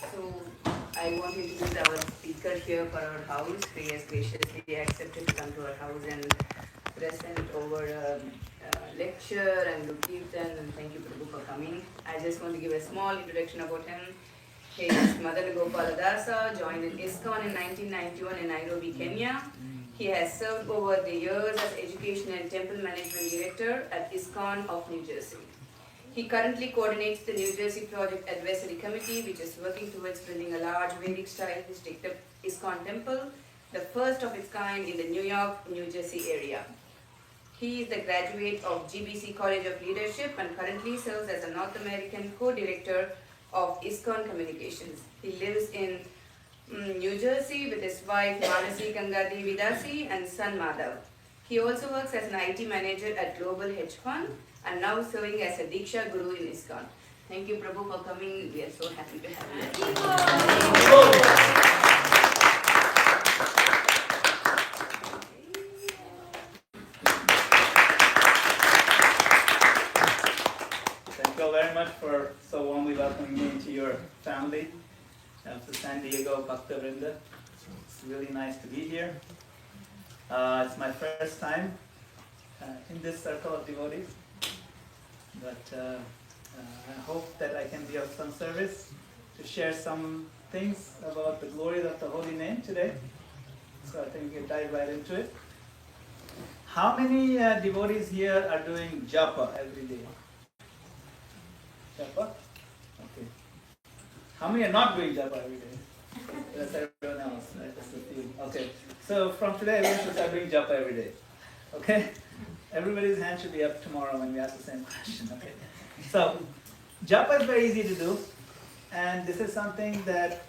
So I want to introduce our speaker here for our house. He has graciously accepted to come to our house and present over a lecture and do kirtan, and thank you Prabhu for coming. I just want to give a small introduction about him. He is Madana-gopāla, joined in ISKCON in 1991 in Nairobi, Kenya. He has served over the years as Education and Temple Management Director at ISKCON of New Jersey. He currently coordinates the New Jersey Project Advisory Committee, which is working towards building a large Vedic-style historic ISKCON temple, the first of its kind in the New York, New Jersey area. He is the graduate of GBC College of Leadership and currently serves as a North American co-director of ISKCON Communications. He lives in New Jersey with his wife Manasi Gangadi Vidasi and son Madhav. He also works as an IT manager at Global Hedge Fund and now serving as a Diksha Guru in ISKCON. Thank you, Prabhu, for coming. We are so happy to have you. Thank you all very much for so warmly welcoming me into your family of the San Diego Bhakta Vrinda. It's really nice to be here. It's my first time in this circle of devotees, but I hope that I can be of some service to share some things about the glories of the holy name today. So I think we'll dive right into it. How many devotees here are doing Japa every day? Japa? Okay. How many are not doing Japa every day? That's everyone else, right? That's the few. Okay. So from today, everyone should start doing Japa every day. Okay? Everybody's hand should be up tomorrow when we ask the same question. Okay. So, Japa is very easy to do, and this is something that,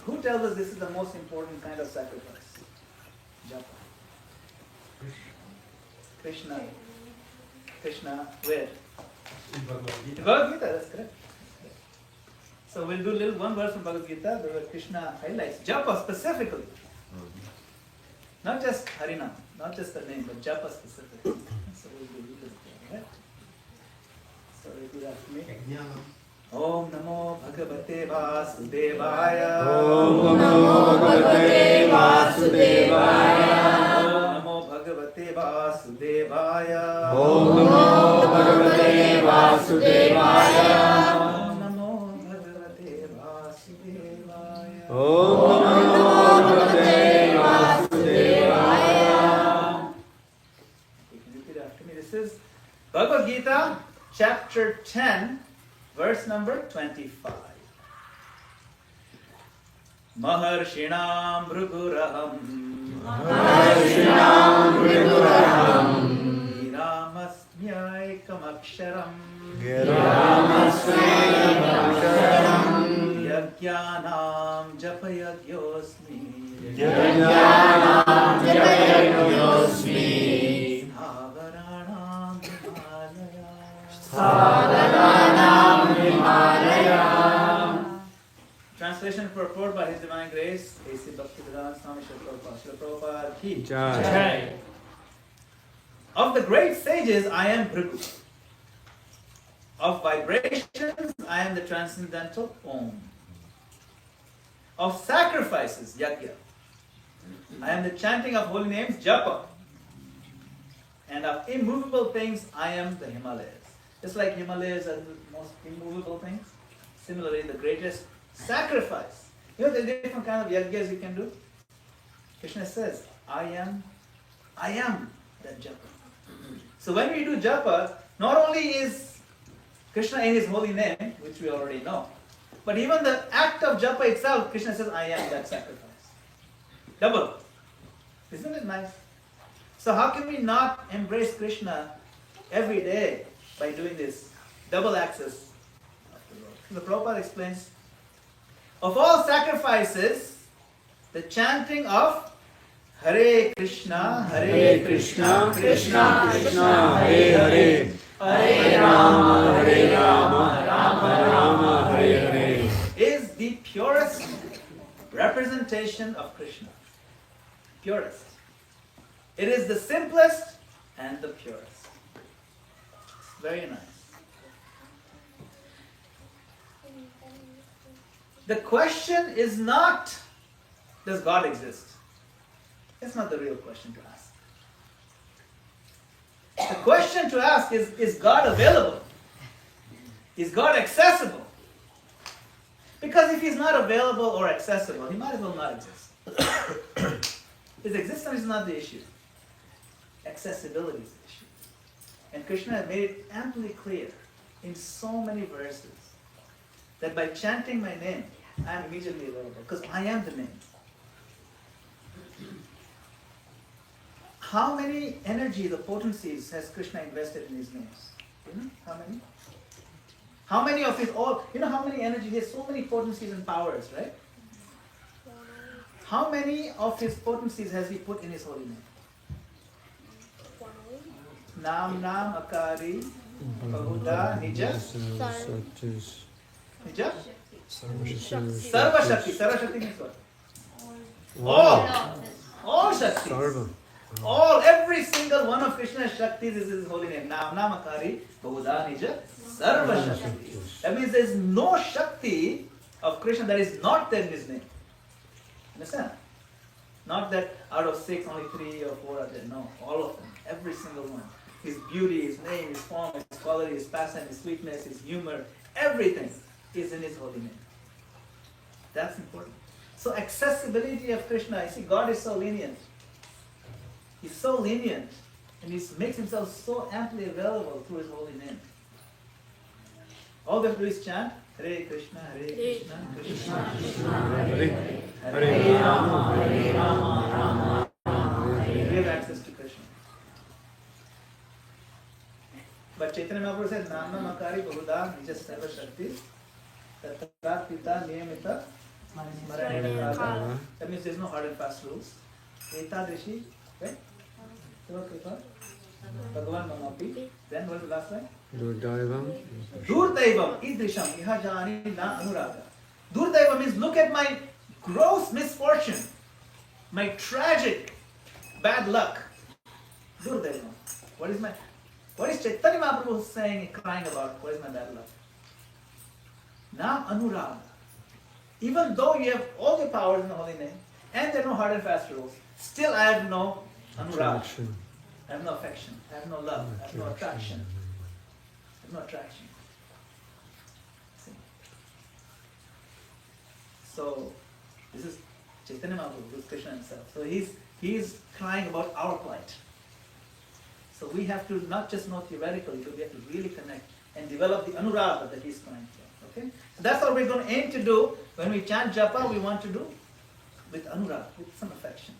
who tells us this is the most important kind of sacrifice? Japa. Krishna. Krishna, where? Bhagavad Gita, that's correct. So we'll do one verse from Bhagavad Gita where Krishna highlights Japa specifically. Not just Harinam, not just the name, but Japa specifically. So we'll do this, right? So repeat after me. Om Namo Bhagavate Vasudevaya. Om Namo Bhagavate Vasudevaya. Om Namo Bhagavate Vasudevaya. Om Namo Bhagavate Vasudevaya. Om Namo Bhagavate Vasudevaya. Om Namo Bhagavate Vasudevaya. You can repeat after me. This is Bhagavad Gita, chapter 10, verse number 25. Maharshinam Bhruguraham. Maharshinam Bhriguraham. Giramasmyaikam aksharam. Giramasmyaikam aksharam. Yajnanam japayagyosmi. Yajnanam japayagyosmi. Stavaranam Himalaya. Stavaranam Himalaya. Translation purport by His Divine Grace, A.C. Bhaktivedanta Swami Srila Prabhupada. Srila Prabhupada ki Jai. Of the great sages, I am Bhrigu. Of vibrations, I am the transcendental Om. Of sacrifices, Yajna, I am the chanting of holy names, Japa. And of immovable things, I am the Himalayas. Just like Himalayas are the most immovable things, similarly, the greatest sacrifice. You know, there are different kind of yajnas you can do. Krishna says, I am that Japa. So when we do Japa, not only is Krishna in his holy name, which we already know, but even the act of Japa itself, Krishna says, I am that sacrifice. Double. Isn't it nice? So how can we not embrace Krishna every day by doing this double access of the Lord? The Prabhupada explains, of all sacrifices, the chanting of Hare Krishna, Hare Krishna, Krishna Krishna, Hare Hare, Hare Rama, Hare Rama, Rama Rama, Hare Hare, is the purest representation of Krishna. Purest. It is the simplest and the purest. Very nice. The question is not, does God exist? That's not the real question to ask. The question to ask is God available? Is God accessible? Because if he's not available or accessible, he might as well not exist. His existence is not the issue. Accessibility is the issue. And Krishna has made it amply clear in so many verses that by chanting my name, I am immediately available because I am the name. How many energies or potencies has Krishna invested in his names? You know, how many? How many of his how many energies? He has so many potencies and powers, right? How many of his potencies has he put in his holy name? Nam Nam Akari Bahuda Nija Nija Sarva Shakti. Sarva Shakti means what? All Shaktis. Sarva. All, every single one of Krishna's Shaktis is his holy name. Nam Nam Akari Bahuda Nija Sarva Shakti. That means there is no Shakti of Krishna that is not there in his name. Understand? Not that out of 6, only 3 or 4 are there. No, all of them. Every single one. His beauty, his name, his form, his quality, his passion, his sweetness, his humor, everything is in his holy name. That's important. So accessibility of Krishna, you see, God is so lenient. He's so lenient and he makes himself so amply available through his holy name. All they have to do is chant Hare Krishna, Krishna Krishna, Hare Hare Rama, Hare Rama, Rama Hare. We have access to Krishna. But Chaitanya Mahaprabhu said, Nama Makari Bahuda Nija Sarva Shakti Tattva Pita Niyamita Madana-gopāla. That means there's no hard and fast rules. Etadrishi, right? Bhagavan Mamapi. Then what was the last line? Durdaivam. Durdaivam idrisham iha jani na anuraga. Durdaivam means look at my gross misfortune, my tragic bad luck. Durdaivam. What is Chaitanya Mahaprabhu saying, crying about? What is my bad luck? Na anuraga. Even though you have all the powers in the holy name, and there are no hard and fast rules, still I have no anuraga. I have no affection. I have no love. I have no attraction. I have no attraction. See? So, this is Chaitanya Mahaprabhu, who is Krishna himself. So he's crying about our plight. So we have to not just know theoretically, but we have to really connect and develop the anuraga that he's crying for. Okay? So that's what we're going to aim to do. When we chant Japa, we want to do with anuraga, with some affection.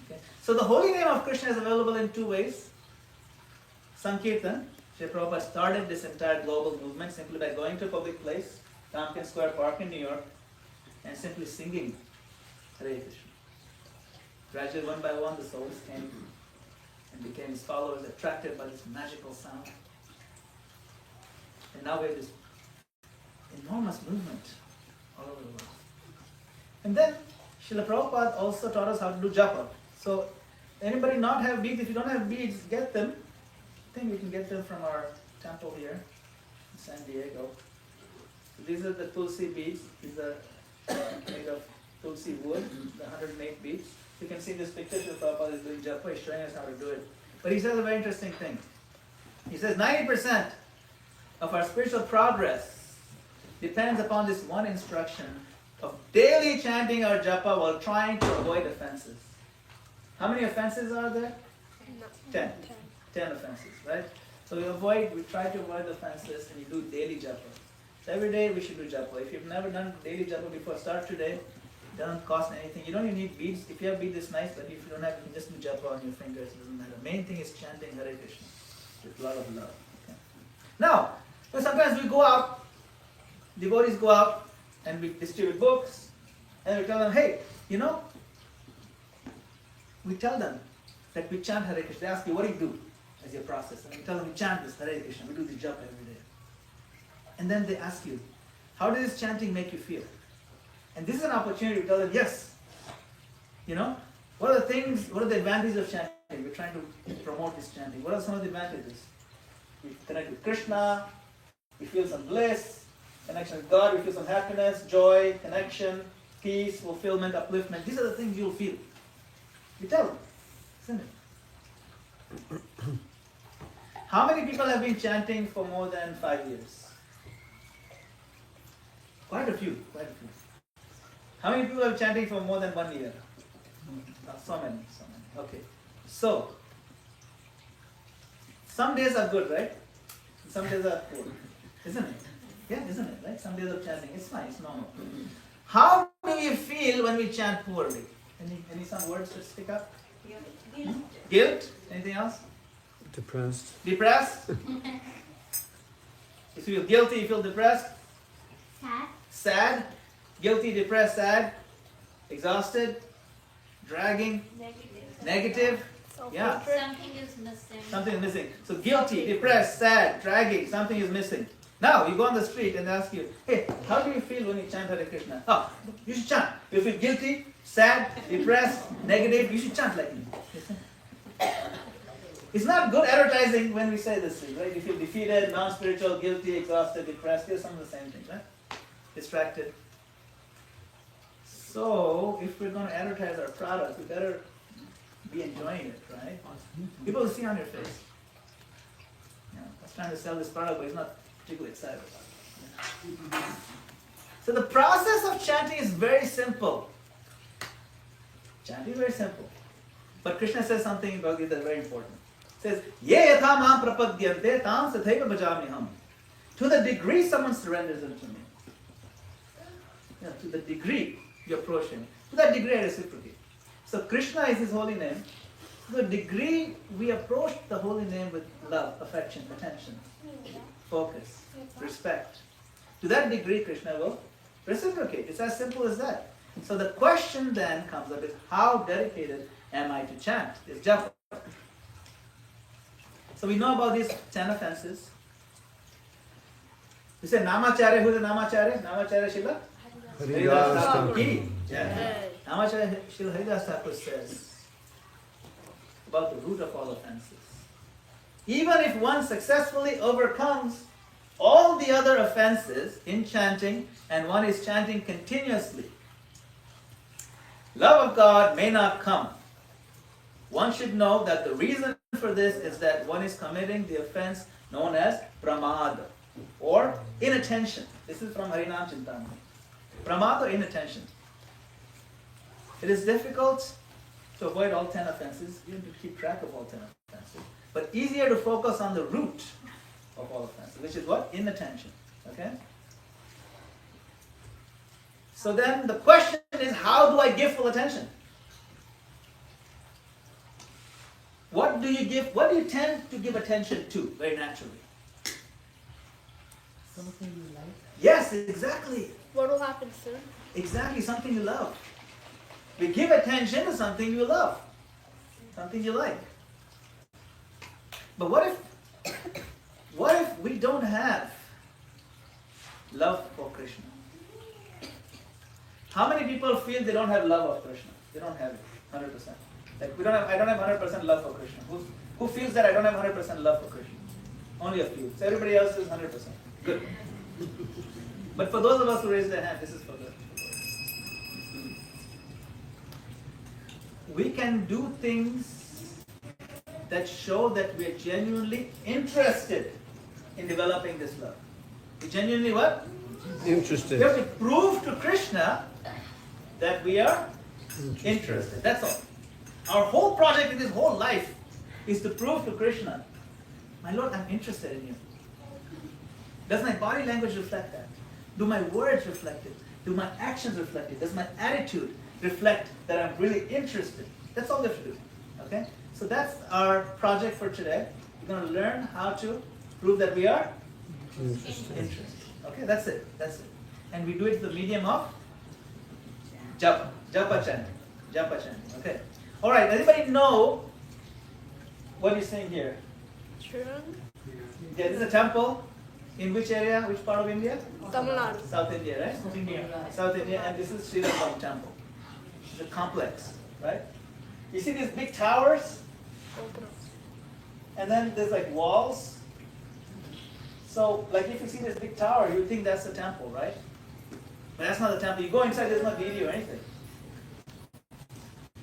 Okay? So the holy name of Krishna is available in 2 ways. Sankirtan. Srila Prabhupada started this entire global movement simply by going to a public place, Tompkins Square Park in New York, and simply singing Hare Krishna. Gradually, one by one, the souls came and became his followers, attracted by this magical sound. And now we have this enormous movement all over the world. And then Srila Prabhupada also taught us how to do japa. So anybody not have beads? If you don't have beads, get them. I think we can get them from our temple here in San Diego. So these are the Tulsi beads. These are made of Tulsi wood, the 108 beads. You can see this picture. Srila Prabhupada is doing japa. He's showing us how to do it. But he says a very interesting thing. He says 90% of our spiritual progress depends upon this one instruction of daily chanting our japa while trying to avoid offenses. How many offenses are there? 10. 10 offenses, right? So we try to avoid offenses and you do daily japa. So every day we should do japa. If you've never done daily japa before, start today. It doesn't cost anything. You don't even need beads. If you have beads, it's nice, but if you don't have, you can just do japa on your fingers. It doesn't matter. Main thing is chanting Hare Krishna with a lot of love. Okay? Now, sometimes we go out, devotees go out, and we distribute books, and we tell them, hey, we tell them that we chant Hare Krishna. They ask you, what do you do as your process? And we tell them, we chant this Hare Krishna. We do the japa every day. And then they ask you, how does this chanting make you feel? And this is an opportunity to tell them, yes. What are the advantages of chanting? We're trying to promote this chanting. What are some of the advantages? We connect with Krishna, we feel some bliss, Connection with God, we feel some happiness, joy, connection, peace, fulfillment, upliftment. These are the things you'll feel. You tell them, isn't it? How many people have been chanting for more than 5 years? Quite a few, quite a few. How many people are chanting for more than 1 year? So many. Okay. So, some days are good, right? Some days are poor. Isn't it? Yeah, isn't it? Right? Some days of chanting. It's fine, it's normal. How do we feel when we chant poorly? Any some words that stick up? Guilt. Guilt? Anything else? Depressed. Depressed? If you feel guilty, you feel depressed? Sad. Sad? Guilty, depressed, sad? Exhausted? Dragging? Negative? Yeah. Something is missing. Something is missing. So guilty, depressed, sad, dragging, something is missing. Now you go on the street and ask you, hey, how do you feel when you chant Hare Krishna? Oh, you should chant. You feel guilty, sad, depressed, negative, you should chant like me. It's not good advertising when we say this thing, right? You feel defeated, non-spiritual, guilty, exhausted, depressed. They're some of the same things, right? Distracted. So if we're going to advertise our product, we better be enjoying it, right? People will see on your face. I was trying to sell this product, but he's not particularly excited about it. So the process of chanting is very simple. Chanting is very simple. But Krishna says something about it that's very important. He says, Ye yatha mam prapadyante tam sathaiva bhajamiham. To the degree someone surrenders unto me. To the degree you approach him, to that degree I reciprocate. So Krishna is his holy name. To the degree we approach the holy name with love, affection, attention, focus, respect, to that degree Krishna will reciprocate. It's as simple as that. So the question then comes up is, how dedicated am I to chant? This Japa. So we know about these 10 offenses. We say Namacharya. Who is the Namacharya? Namacharya Shila? Haridas Thakur. Namacharya Shila Haridas Thakur says about the root of all offenses. Even if one successfully overcomes all the other offenses in chanting, and one is chanting continuously, love of God may not come. One should know that the reason for this is that one is committing the offense known as pramada, or inattention. This is from Harinam Chintamani. Pramada or inattention. It is difficult to avoid all 10 offenses, even to keep track of all 10 offenses, but easier to focus on the root of all offenses, which is what? Inattention. Okay? So then the question is, how do I give full attention? What do you tend to give attention to very naturally? Something you like. Yes, exactly. What will happen soon? Exactly, something you love. We give attention to something you love, something you like. But what if we don't have love for Krishna? How many people feel they don't have love of Krishna? They don't have it, 100%. Like I don't have 100% love for Krishna. Who feels that I don't have 100% love for Krishna? Only a few. So everybody else is 100%. Good. But for those of us who raise their hand, this is for good. We can do things that show that we are genuinely interested in developing this love. We genuinely what? Interested. We have to prove to Krishna that we are interested. That's all. Our whole project in this whole life is to prove to Krishna, my Lord, I'm interested in you. Does my body language reflect that? Do my words reflect it? Do my actions reflect it? Does my attitude reflect that I'm really interested? That's all we have to do. Okay? So that's our project for today. We're going to learn how to prove that we are interested. Okay, that's it. That's it. And we do it through the medium of Japa. Japa chanting. Japa chanting. Okay. Alright, anybody know what he's saying here? True. Yeah, this is a temple. In which area? Which part of India? Tamil Nadu. South India, right? South India, and this is Sri Lankan temple. It's a complex, right? You see these big towers? And then there's like walls So, like if you see this big tower, you think that's the temple, right? But that's not the temple. You go inside, there's no deity or anything.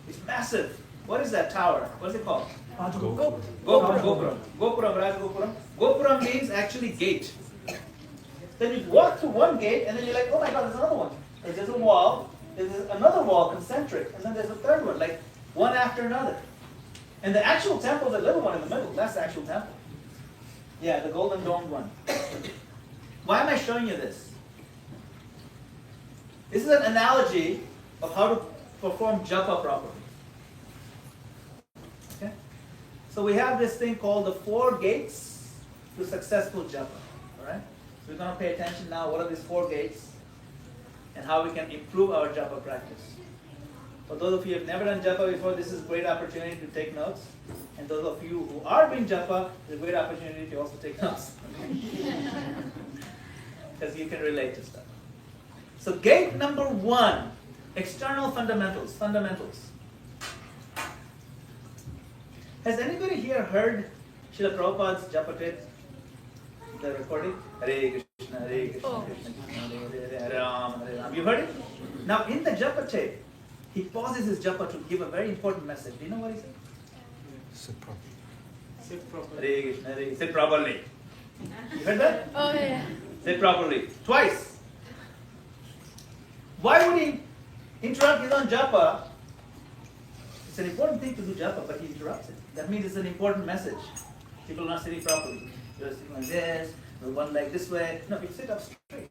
It's massive. What is that tower? What's it called? Gopuram. Gopuram. Gopuram, Rajagopuram. Gopuram means actually gate. Then you walk through one gate and then you're like, oh my god, there's another one. There's a wall, there's another wall concentric, and then there's a third one, like one after another. And the actual temple, the little one in the middle, that's the actual temple. Yeah, the golden domed one. Why am I showing you this? This is an analogy of how to perform japa properly. Okay? So we have this thing called the 4 gates to successful japa. Alright? So we're going to pay attention now, what are these 4 gates and how we can improve our japa practice. For those of you who have never done japa before, this is a great opportunity to take notes. And those of you who are doing japa, it's a great opportunity to also take notes. Because you can relate to stuff. So gate number 1, external fundamentals. Fundamentals. Has anybody here heard Srila Prabhupada's japa tape? The recording? Hare Krishna, Hare Krishna, Krishna Krishna, Hare Hare, Hare Rama, Hare Rama. You heard it? Now in the japa tape, he pauses his japa to give a very important message. Do you know what he said? Sit properly. Sit properly. Hare Krishna, Hare. Sit properly. You heard that? Oh, yeah. Sit properly. Twice. Why would he interrupt his own japa? It's an important thing to do japa, but he interrupts it. That means it's an important message. People are not sitting properly. You're sitting like this, with one leg this way. No, you sit up straight.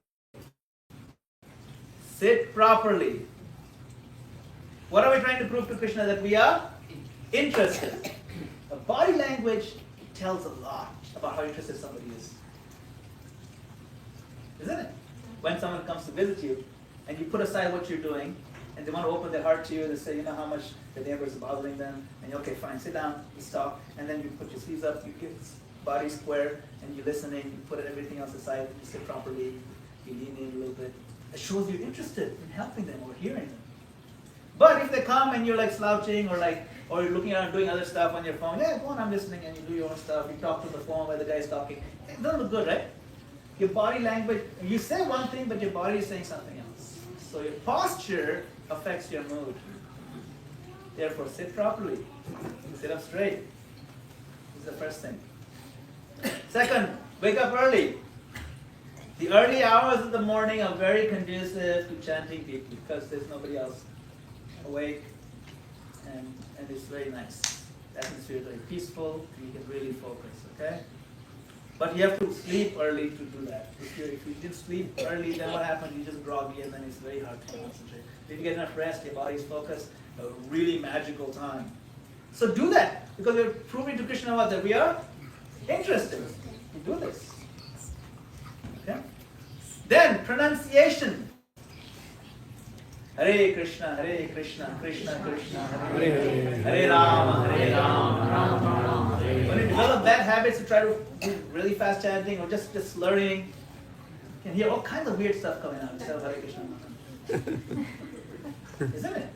Sit properly. What are we trying to prove to Krishna? That we are interested. A body language tells a lot about how interested somebody is. Isn't it? When someone comes to visit you, and you put aside what you're doing, and they want to open their heart to you, they say, you know how much the neighbor is bothering them, and you okay, fine, sit down, you stop, and then you put your sleeves up, you get body square, and you're listening, you put everything else aside, you sit properly, you lean in a little bit. It shows you're interested in helping them or hearing them. But if they come and you're like slouching or you're looking around doing other stuff on your phone, yeah, go on, I'm listening, and you do your own stuff, you talk to the phone while the guy is talking, it doesn't look good, right? Your body language, you say one thing, but your body is saying something else. So your posture affects your mood. Therefore, sit properly. Sit up straight. This is the first thing. Second, wake up early. The early hours of the morning are very conducive to chanting deeply because there's nobody else awake, and it's very nice. The atmosphere is very peaceful, and you can really focus, okay? But you have to sleep early to do that. If you didn't sleep early, then what happens? You just groggy and then it's very hard to concentrate. If you get enough rest, your body's focused, a really magical time. So do that, because we're proving to Krishna that we are interested. We do this. Okay? Then, pronunciation. Hare Krishna, Krishna Krishna, Hare Hare, Hare Rama, Rama Rama, Hare Hare. When you develop bad habits to try to do really fast chanting or just slurring, you can hear all kinds of weird stuff coming out instead of Hare Krishna. Isn't it?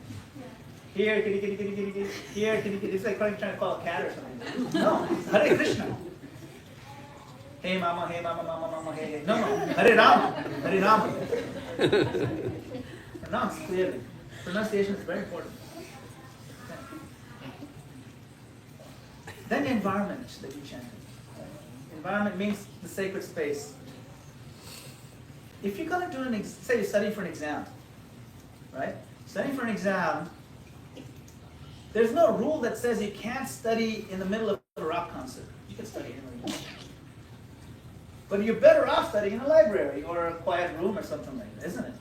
Here, kitty, kitty, kitty, kitty, kitty. Here, kitty, kitty. It's like trying to call a cat or something. No, it's Hare Krishna. Hey mama, mama, mama, hey, hey. No, Hare Rama, Hare Rama. Pronounce clearly. Pronunciation is very important. Okay. Then the environment that you chant in. Environment means the sacred space. If you're going to do say you're studying for an exam, right? Studying for an exam, there's no rule that says you can't study in the middle of a rock concert. You can study anywhere you want. But you're better off studying in a library or a quiet room or something like that, isn't it?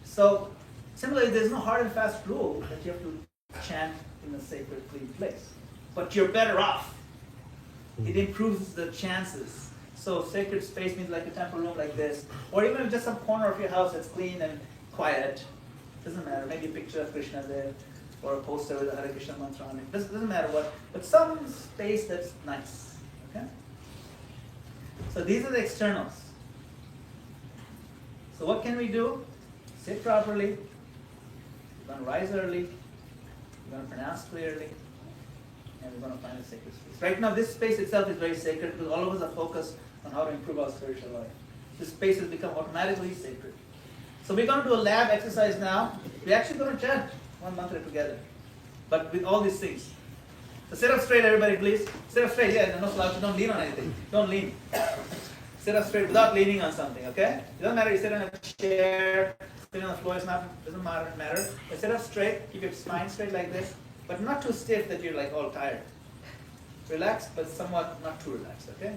So, similarly, there's no hard and fast rule that you have to chant in a sacred, clean place. But you're better off. It improves the chances. So, sacred space means like a temple room like this, or even just some corner of your house that's clean and quiet. Doesn't matter. Maybe a picture of Krishna there, or a poster with a Hare Krishna mantra on it. Doesn't matter what, but some space that's nice. Okay? So these are the externals. So what can we do? Sit properly. We're going to rise early. We're going to pronounce clearly. And we're going to find a sacred space. Right now, this space itself is very sacred because all of us are focused on how to improve our spiritual life. This space has become automatically sacred. So we're going to do a lab exercise now. We're actually going to chant one mantra together, but with all these things. So sit up straight, everybody, please. Sit up straight. Yeah, no slouch. Don't lean on anything. Don't lean. Sit up straight without leaning on something. Okay? It doesn't matter. You sit on a chair, sit on the floor. Doesn't matter. But sit up straight. Keep your spine straight like this, but not too stiff that you're like all tired. Relaxed, but somewhat not too relaxed. Okay?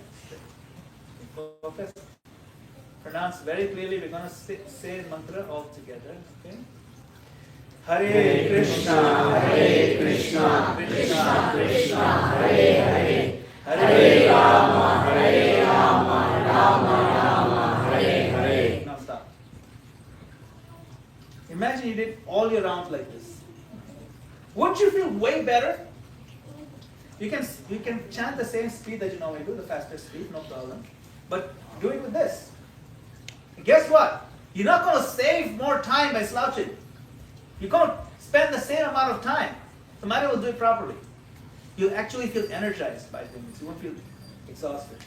Focus. Pronounce very clearly. We're going to say mantra all together. Okay? Hare Krishna, Krishna Krishna, Hare Hare, Hare Rama, Rama, Hare Hare. Now stop. Imagine you did all your rounds like this. Wouldn't you feel way better? You can chant the same speed that you normally do, the faster speed, no problem. But do it with this. And guess what? You're not going to save more time by slouching. You're going to spend the same amount of time. So might as well do it properly. You'll actually feel energized by doing this. You won't feel exhausted.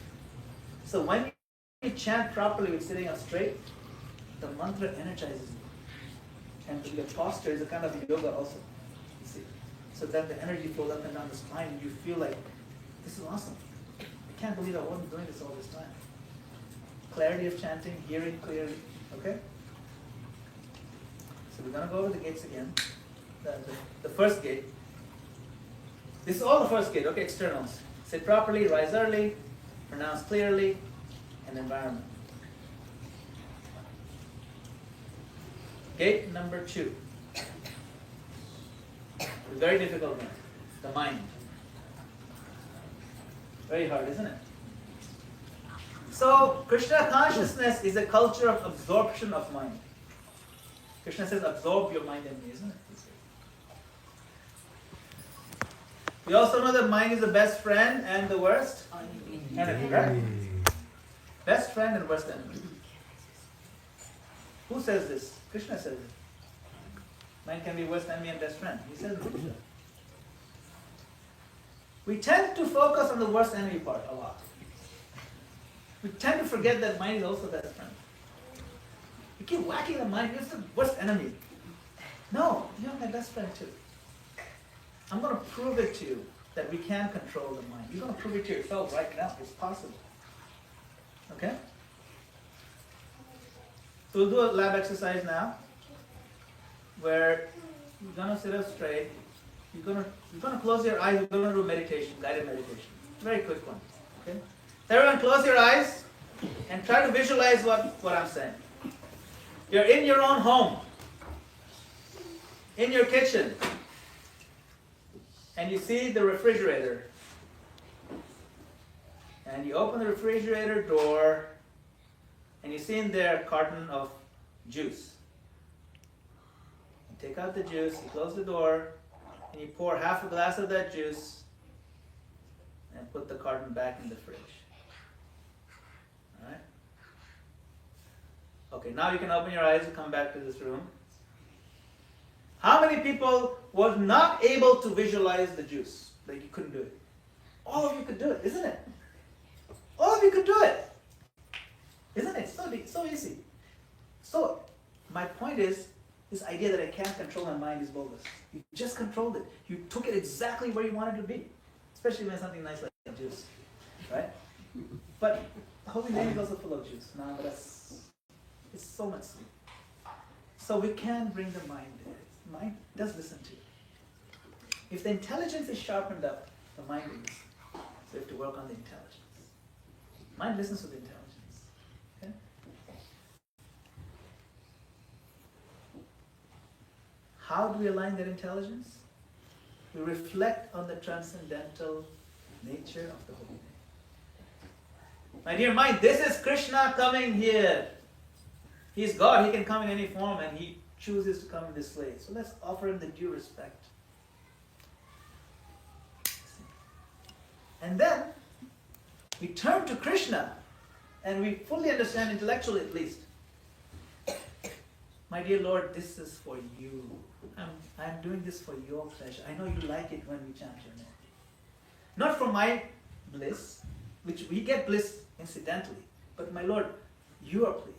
So when you chant properly with sitting up straight, the mantra energizes you. And your posture is a kind of yoga also. You see? So that the energy flows up and down the spine and you feel like, this is awesome. I can't believe I wasn't doing this all this time. Clarity of chanting, hearing clearly. Okay? So we're going to go over the gates again. The first gate. This is all the first gate, okay, externals. Sit properly, rise early, pronounce clearly, and environment. Gate number 2. It's a very difficult one. The mind. Very hard, isn't it? So, Krishna consciousness is a culture of absorption of mind. Krishna says, absorb your mind in me, isn't it? We also know that mind is the best friend and the worst enemy, right? Best friend and worst enemy. Who says this? Krishna says it. Mind can be worst enemy and best friend. He says it. We tend to focus on the worst enemy part a lot. We tend to forget that mind is also best friend. You keep whacking the mind, it's the worst enemy. No, you're my best friend too. I'm going to prove it to you that we can control the mind. You're going to prove it to yourself right now. It's possible. Okay? So we'll do a lab exercise now where you're going to sit up straight. You're going to close your eyes. We're going to do meditation, guided meditation. Very quick one. Okay? So everyone close your eyes and try to visualize what I'm saying. You're in your own home, in your kitchen, and you see the refrigerator. And you open the refrigerator door, and you see in there a carton of juice. You take out the juice, you close the door, and you pour half a glass of that juice, and put the carton back in the fridge. Alright? Okay, now you can open your eyes and come back to this room. How many people were not able to visualize the juice? Like you couldn't do it. All of you could do it, isn't it? All of you could do it. Isn't it? So easy. So, my point is, this idea that I can't control my mind is bogus. You just controlled it. You took it exactly where you wanted to be. Especially when something nice like juice. Right? But the Holy Name is also full of juice. No, but it's so much sweet. So we can bring the mind there. The mind does listen to you. If the intelligence is sharpened up, the mind is. So we have to work on the intelligence. Mind listens to the intelligence. Okay? How do we align that intelligence? We reflect on the transcendental nature of the Holy Name. My dear mind, this is Krishna coming here. He's God, he can come in any form and he chooses to come in this way. So let's offer him the due respect. And then we turn to Krishna and we fully understand, intellectually at least. My dear Lord, this is for you. I'm doing this for your pleasure. I know you like it when we chant your name. Not for my bliss, which we get bliss incidentally. But my Lord, you are pleased.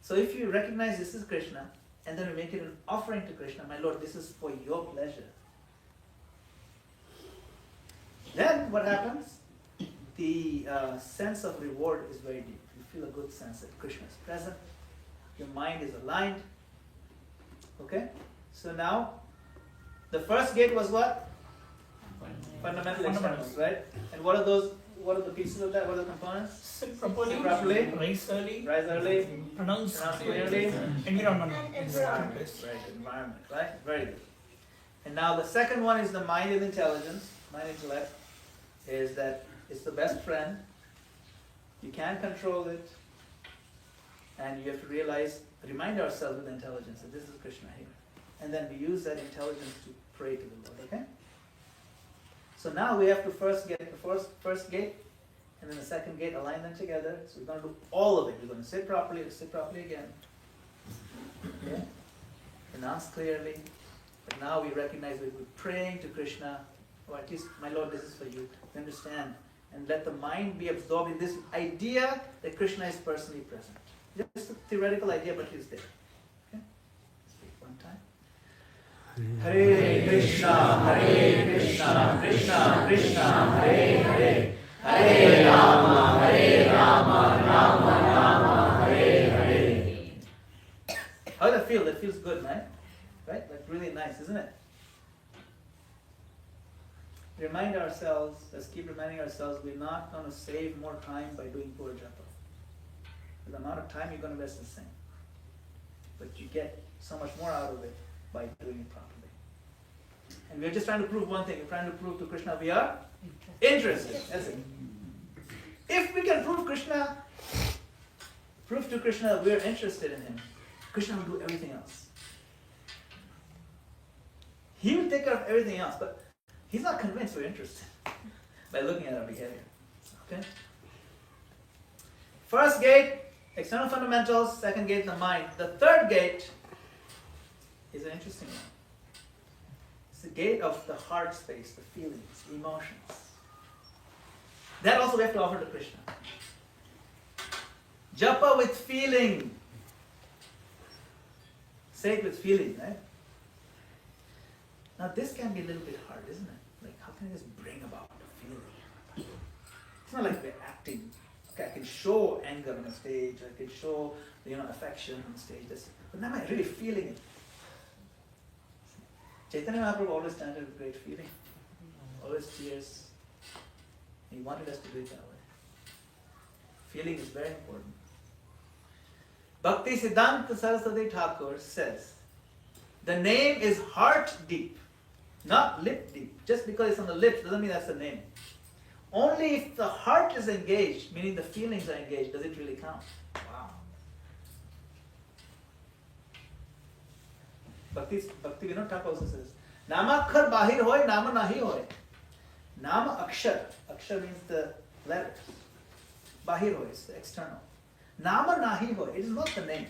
So if you recognize this is Krishna, and then we make it an offering to Krishna, my Lord, this is for your pleasure. Then what happens? The sense of reward is very deep. You feel a good sense that Krishna is present. Your mind is aligned. Okay? So now, the first gate was what? Fundamental externals, right? And what are those? What are the pieces of that? What are the components? Sit properly, properly, rise early, pronounce clearly, environment. environment, right? Environment, right? Very good. And now the second one is the mind and intelligence. Mind intellect is that it's the best friend. You can't control it, and you have to remind ourselves with intelligence that this is Krishna here, and then we use that intelligence to pray to the Lord. Okay. So now we have to first get the first gate, and then the second gate, align them together. So we're going to do all of it. We're going to sit properly again. Okay? Pronounce clearly. But now we recognize that we're praying to Krishna, or at least, my Lord, this is for you. You understand? And let the mind be absorbed in this idea that Krishna is personally present. Just a theoretical idea, but he's there. Okay? Speak one time. Hare Krishna, Krishna Krishna, Hare Hare, Hare Rama, Rama Rama, Hare Hare. How does that feel? That feels good, right? Right? Like really nice, isn't it? Remind ourselves, let's keep reminding ourselves, we're not going to save more time by doing poor japa. The amount of time you're going to invest is the same. But you get so much more out of it by doing it properly. And we're just trying to prove one thing. We're trying to prove to Krishna we are interested. That's it. If we can prove to Krishna that we're interested in him, Krishna will do everything else. He will take care of everything else, but he's not convinced we're interested by looking at our behavior. Okay? First gate, external fundamentals. Second gate, the mind. The third gate is an interesting one. It's the gate of the heart space, the feelings, the emotions. That also we have to offer to Krishna. Japa with feeling. Say it with feeling, right? Now this can be a little bit hard, isn't it? Like, how can I just bring about the feeling? It's not like we're acting. Okay, I can show anger on a stage, I can show, affection on stage, but now am I really feeling it? Chaitanya Mahaprabhu always started with great feeling, always tears. He wanted us to do it that way. Feeling is very important. Bhakti Siddhanta Saraswati Thakur says, the name is heart deep, not lip deep. Just because it's on the lips doesn't mean that's the name. Only if the heart is engaged, meaning the feelings are engaged, does it really count. Wow. Bhakti Vinod Thakur also says, Namakhar bahir hoy, nama nahi hoy. Nama akshar. Akshar means the letters. Bahir hoy is the external. Nama nahi hoy. It is not the name.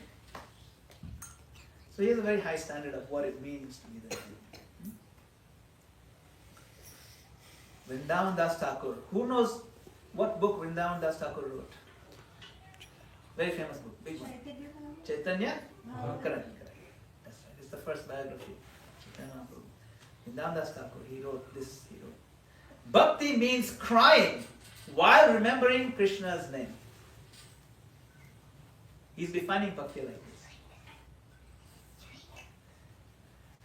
So he has a very high standard of what it means to be the name. Vrindavan Das Thakur. Who knows what book Vrindavan Das Thakur wrote? Very famous book, big one. Chaitanya? Correct. That's right. It's the first biography. Chaitanya Mahaprabhu. Vrindavan Das Thakur, he wrote this. Bhakti means crying while remembering Krishna's name. He's defining bhakti like this.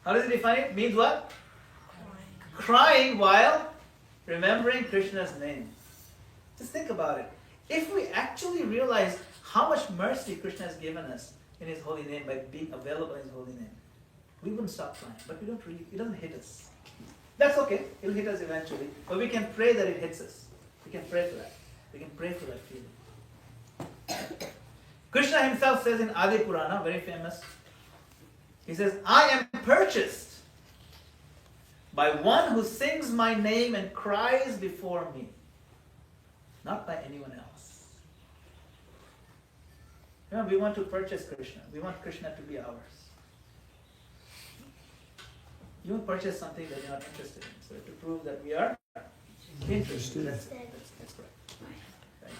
How does he define it? Means what? Crying while remembering Krishna's name. Just think about it. If we actually realize how much mercy Krishna has given us in His holy name by being available in His holy name, we wouldn't stop crying. But we don't really, it doesn't hit us. That's okay. It'll hit us eventually. But we can pray that it hits us. We can pray for that. We can pray for that feeling. Krishna himself says in Adi Purana, very famous, he says, I am purchased by one who sings my name and cries before me, not by anyone else. We want to purchase Krishna. We want Krishna to be ours. You won't purchase something that you're not interested in. So to prove that we are interested, that's correct. Right.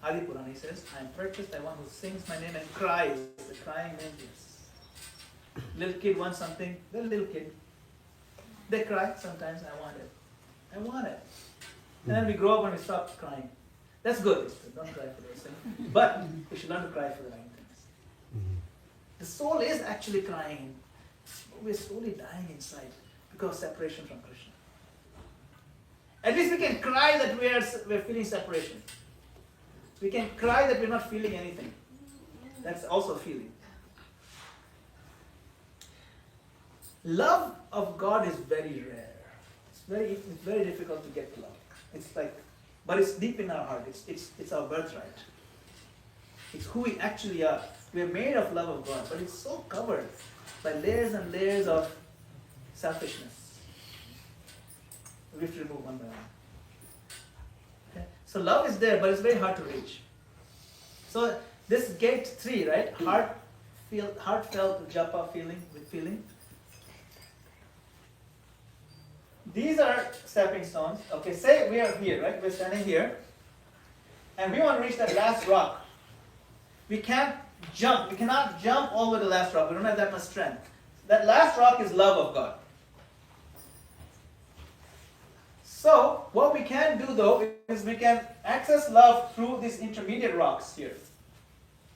Adi Purana, he says, I am purchased by one who sings my name and cries. The crying name, yes. Little kid wants something, the little kid. They cry sometimes, I want it. I want it. And then we grow up and we stop crying. That's good. Don't cry for those things. But we should learn to cry for the right things. The soul is actually crying. We're slowly dying inside because of separation from Krishna. At least we can cry that we're feeling separation. We can cry that we're not feeling anything. That's also a feeling. Love of God is very rare. It's very difficult to get love. It's like, but it's deep in our heart. It's our birthright. It's who we actually are. We're made of love of God, but it's so covered by layers and layers of selfishness. We have to remove one by one. Okay? So love is there, but it's very hard to reach. So this gate 3, right? Heartfelt japa feeling. These are stepping stones. Okay, say we are here, right? We're standing here. And we want to reach that last rock. We can't jump. We cannot jump all the way to the last rock. We don't have that much strength. That last rock is love of God. So, what we can do though is we can access love through these intermediate rocks here.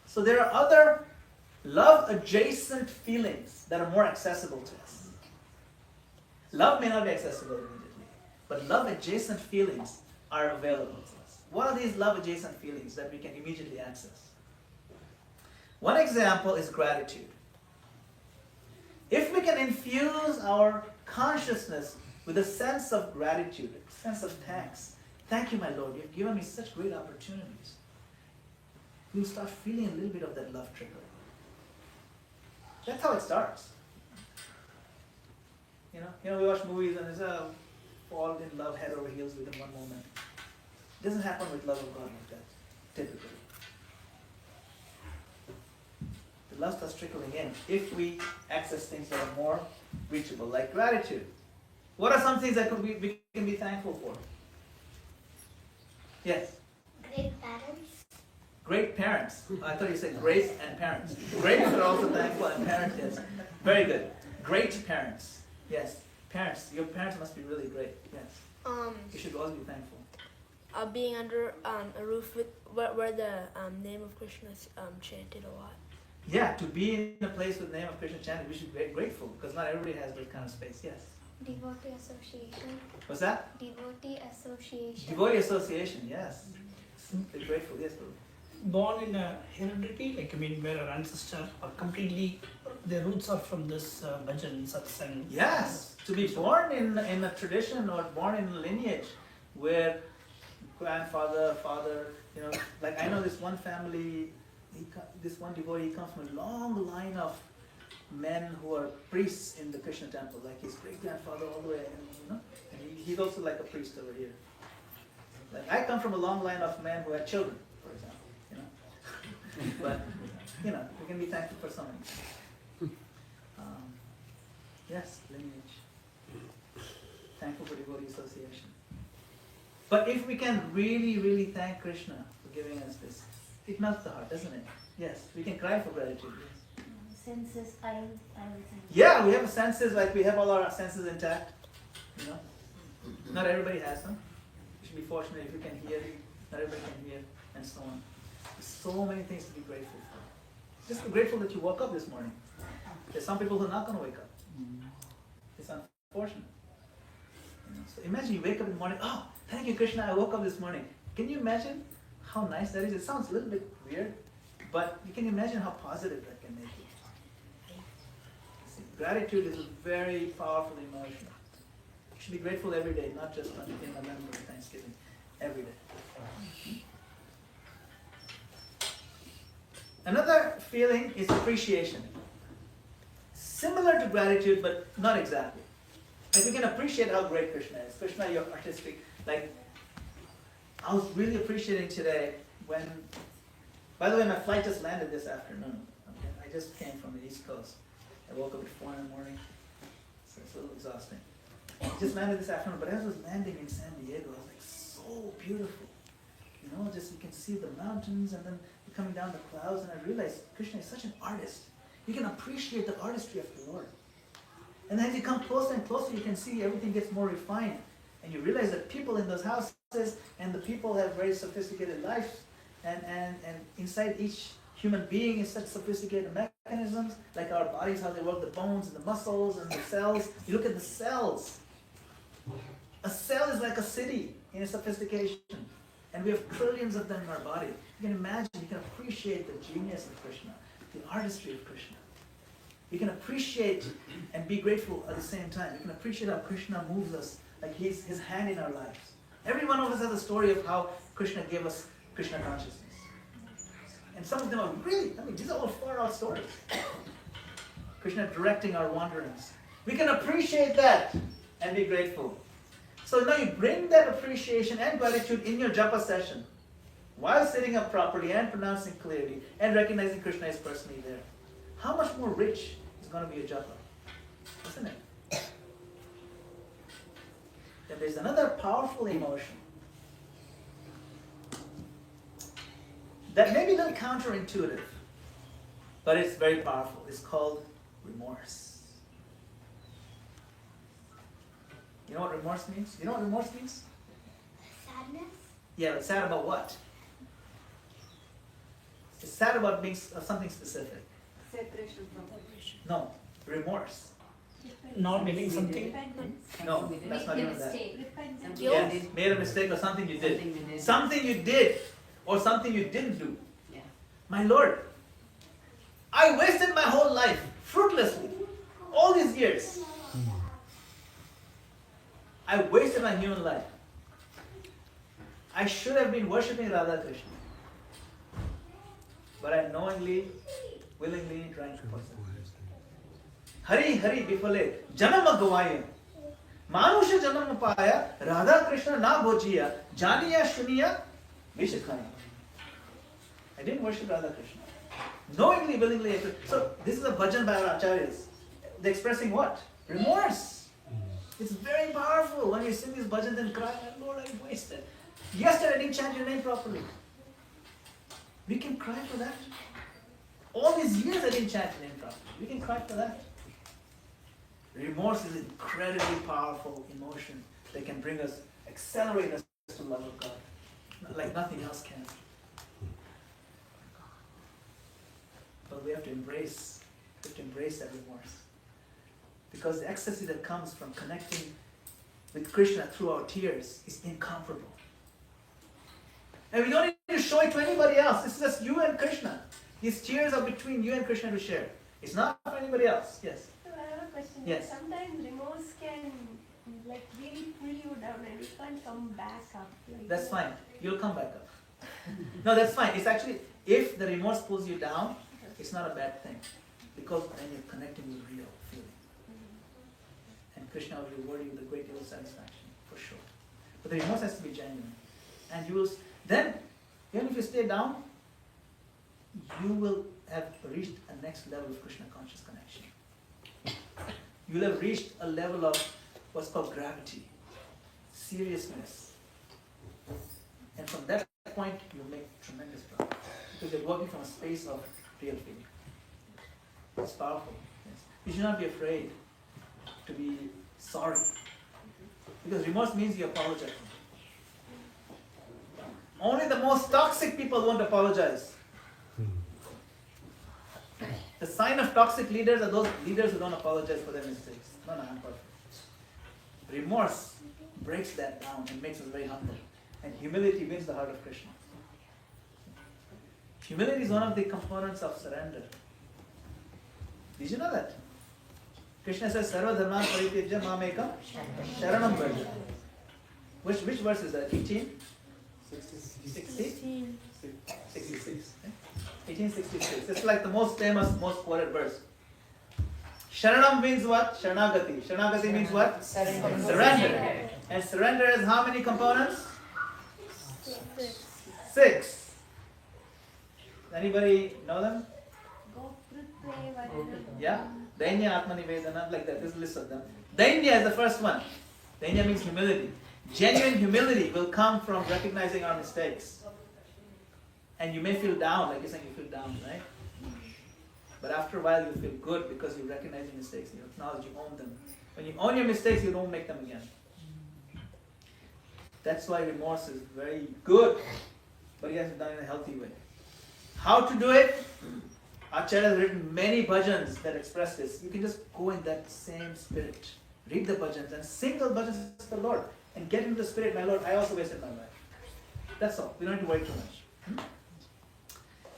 So there are other love adjacent feelings that are more accessible to us. Love may not be accessible immediately, but love adjacent feelings are available to us. What are these love adjacent feelings that we can immediately access? One example is gratitude. If we can infuse our consciousness with a sense of gratitude, a sense of thanks. Thank you, my Lord, you've given me such great opportunities. We'll start feeling a little bit of that love trickle. That's how it starts. You know, we watch movies and there's a fall in love head over heels within one moment. It doesn't happen with love of God like that, typically. The love starts trickling in if we access things that are more reachable, like gratitude. What are some things that we can be thankful for? Yes? Great parents. Great parents. I thought you said great and parents. Great are also thankful and parents, yes. Very good. Great parents. Yes. Parents. Your parents must be really great. Yes. You should always be thankful. Being under a roof with where the name of Krishna is chanted a lot. Yeah, to be in a place with the name of Krishna chanted, we should be grateful because not everybody has that kind of space. Yes. Devotee association. What's that? Devotee association. Devotee association, yes. Simply grateful, yes, Guru. Born in a heredity, where our ancestors are completely, their roots are from this bhajan, satsang. Yes, to be born in a tradition or born in a lineage where grandfather, father, like I know this one family, this one devotee comes from a long line of men who are priests in the Krishna temple, like his great-grandfather all the way, and he's also like a priest over here. Like I come from a long line of men who had children, for example, but we can be thankful for so many. Yes, lineage. Thankful for devotee association. But if we can really, really thank Krishna for giving us this, it melts the heart, doesn't it? Yes, we can cry for gratitude. Yes. Senses, I will thank. Yeah, we have senses, like we have all our senses intact. Not everybody has them. You should be fortunate if you can hear. Not everybody can hear, and so on. There's so many things to be grateful for. Just be grateful that you woke up this morning. There's some people who are not going to wake up. It's unfortunate. So imagine you wake up in the morning, oh, thank you Krishna, I woke up this morning. Can you imagine how nice that is? It sounds a little bit weird, but you can imagine how positive that can make you. See, gratitude is a very powerful emotion. You should be grateful every day, not just in November or Thanksgiving. Every day. Another feeling is appreciation. Similar to gratitude, but not exactly. Like we can appreciate how great Krishna is. Krishna, you're artistic. Like, I was really appreciating today when, by the way, my flight just landed this afternoon. Okay? I just came from the East Coast. I woke up at 4 in the morning, so it's a little exhausting. I just landed this afternoon, but as I was landing in San Diego, it was like so beautiful. just you can see the mountains and then you're coming down the clouds, and I realized Krishna is such an artist. You can appreciate the artistry of the Lord. And then as you come closer and closer, you can see everything gets more refined. And you realize that people in those houses and the people have very sophisticated lives. And inside each human being is such sophisticated mechanisms, like our bodies, how they work, the bones and the muscles and the cells. You look at the cells. A cell is like a city in its sophistication. And we have trillions of them in our body. You can imagine, you can appreciate the genius of Krishna, the artistry of Krishna. You can appreciate and be grateful at the same time. You can appreciate how Krishna moves us, like his hand in our lives. Every one of us has a story of how Krishna gave us Krishna consciousness. And some of them are really, these are all far out stories. Krishna directing our wanderings. We can appreciate that and be grateful. So now you bring that appreciation and gratitude in your japa session, while sitting up properly and pronouncing clearly and recognizing Krishna is personally there. How much more rich is going to be your japa? Isn't it? Then there's another powerful emotion that may be a little counterintuitive, but it's very powerful. It's called remorse. You know what remorse means? You know what remorse means? Sadness? Yeah, but sad about what? It's sad about being something specific. Separation from No, remorse. Not getting something. No, that's not even that. Something Yeah, you did. made a mistake or something you did. Something you did. Something you did or something you didn't do. Yeah. My Lord, I wasted my whole life fruitlessly. All these years. I wasted my human life. I should have been worshipping Radha Krishna. But I knowingly, willingly drank poison. Hari Hari Bifale, Janama Gavaya. Manusha Janama Paya, Radha Krishna na Bhojiya, Janiya Shuniya, Vishakhaya. I didn't worship Radha Krishna. Knowingly, willingly. So this is a bhajan by our acharyas. They're expressing what? Remorse. It's very powerful when you sing these bhajans and cry, Lord, I wasted. Yesterday I didn't chant your name properly. We can cry for that. All these years I didn't chant your name properly. We can cry for that. Remorse is an incredibly powerful emotion that can bring us, accelerate us to the love of God, like nothing else can. But we have to embrace that remorse. Because the ecstasy that comes from connecting with Krishna through our tears is incomparable. And we don't need to show it to anybody else. This is just you and Krishna. These tears are between you and Krishna to share. It's not for anybody else. Yes? So I have a question. Yes. Sometimes remorse can really pull you down and you can't come back up. That's fine. You'll come back up. No, that's fine. It's actually, if the remorse pulls you down, it's not a bad thing. Because then you're connecting with real feeling. And Krishna will reward you with a great deal of satisfaction, for sure. But the remorse has to be genuine. And you will, then, even if you stay down, you will have reached a next level of Krishna conscious connection. You will have reached a level of what's called gravity, seriousness. And from that point, you'll make tremendous progress. Because you're working from a space of real feeling. It's powerful. Yes. You should not be afraid to be sorry. Because remorse means you apologize. Only the most toxic people won't apologize. The sign of toxic leaders are those leaders who don't apologize for their mistakes. No, I'm perfect. Remorse breaks that down and makes us very humble. And humility wins the heart of Krishna. Humility is one of the components of surrender. Did you know that? Krishna says, Sarva dharman paritijya mamekam sharanam vraja. Which verse is that? 18? 60? 66. 1866. It's like the most famous, most quoted verse. Sharanam means what? Sharanagati. Sharanagati means what? Surrender. And surrender has how many components? 6. Anybody know them? Yeah? Dainya, Atma Nivedana, like that. There's a list of them. Dainya is the first one. Dainya means humility. Genuine humility will come from recognizing our mistakes. And you may feel down, like you're saying you feel down, right? But after a while you feel good because you recognize your mistakes, you acknowledge, you own them. When you own your mistakes, you don't make them again. That's why remorse is very good, but it has to be done in a healthy way. How to do it? Acharya has written many bhajans that express this. You can just go in that same spirit. Read the bhajans and sing those bhajans to the Lord. And get into the spirit, my Lord, I also wasted my life. That's all. We don't need to worry too much.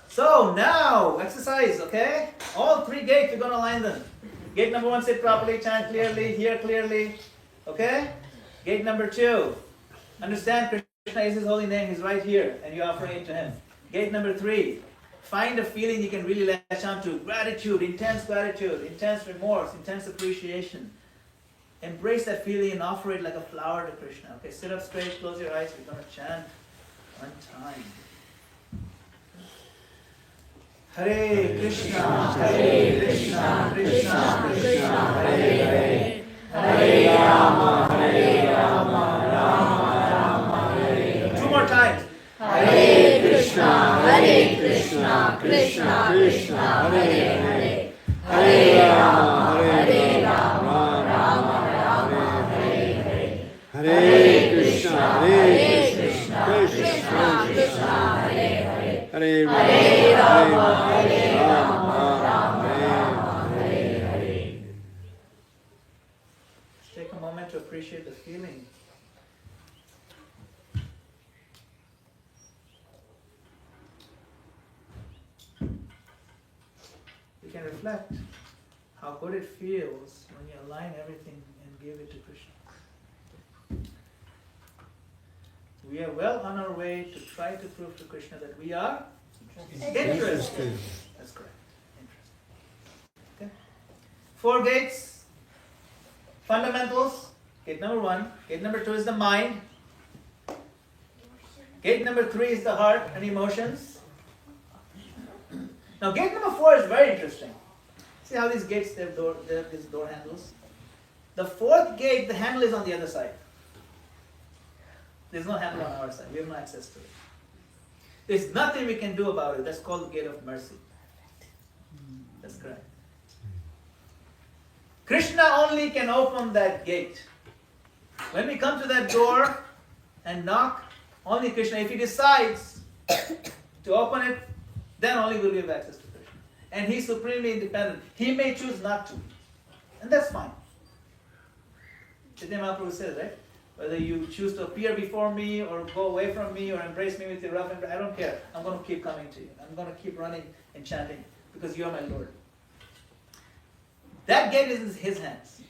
So now, exercise, okay? All three gates, we're going to line them. Gate number 1, sit properly, chant clearly, hear clearly. Okay? Gate number 2, understand Krishna is His holy name, He's right here, and you offer it to Him. Gate number 3, find a feeling you can really latch on to. Gratitude, intense remorse, intense appreciation. Embrace that feeling and offer it like a flower to Krishna. Okay, sit up straight, close your eyes, we're going to chant one time. Hare Krishna, Krishna Krishna, Hare Hare, Hare Rama, Rama, Hare Hare. 2 more times. Hare Krishna, Krishna Krishna, Hare Hare, Hare Rama, Rama, Hare Hare. Hare Krishna, Krishna Krishna, Hare Hare, Hare Rama, Rama, Hare Hare. Take a moment to appreciate the feeling. You can reflect how good it feels when you align everything and give it to Krishna. We are well on our way to try to prove to Krishna that we are interested. That's correct. Interested. Okay. 4 gates. Fundamentals. Gate number 1. Gate number 2 is the mind. Gate number 3 is the heart and emotions. Now gate number 4 is very interesting. See how these gates, they have these door handles? The 4th gate, the handle is on the other side. There's no handle on our side. We have no access to it. There's nothing we can do about it. That's called the gate of mercy. That's correct. Krishna only can open that gate. When we come to that door and knock, only Krishna, if He decides to open it, then only will we have access to Krishna. And He's supremely independent. He may choose not to. And that's fine. Chaitanya Mahaprabhu says, right? Whether you choose to appear before me or go away from me or embrace me with your rough embrace, I don't care. I'm going to keep coming to you. I'm going to keep running and chanting because you are my Lord. That gate is in His hands.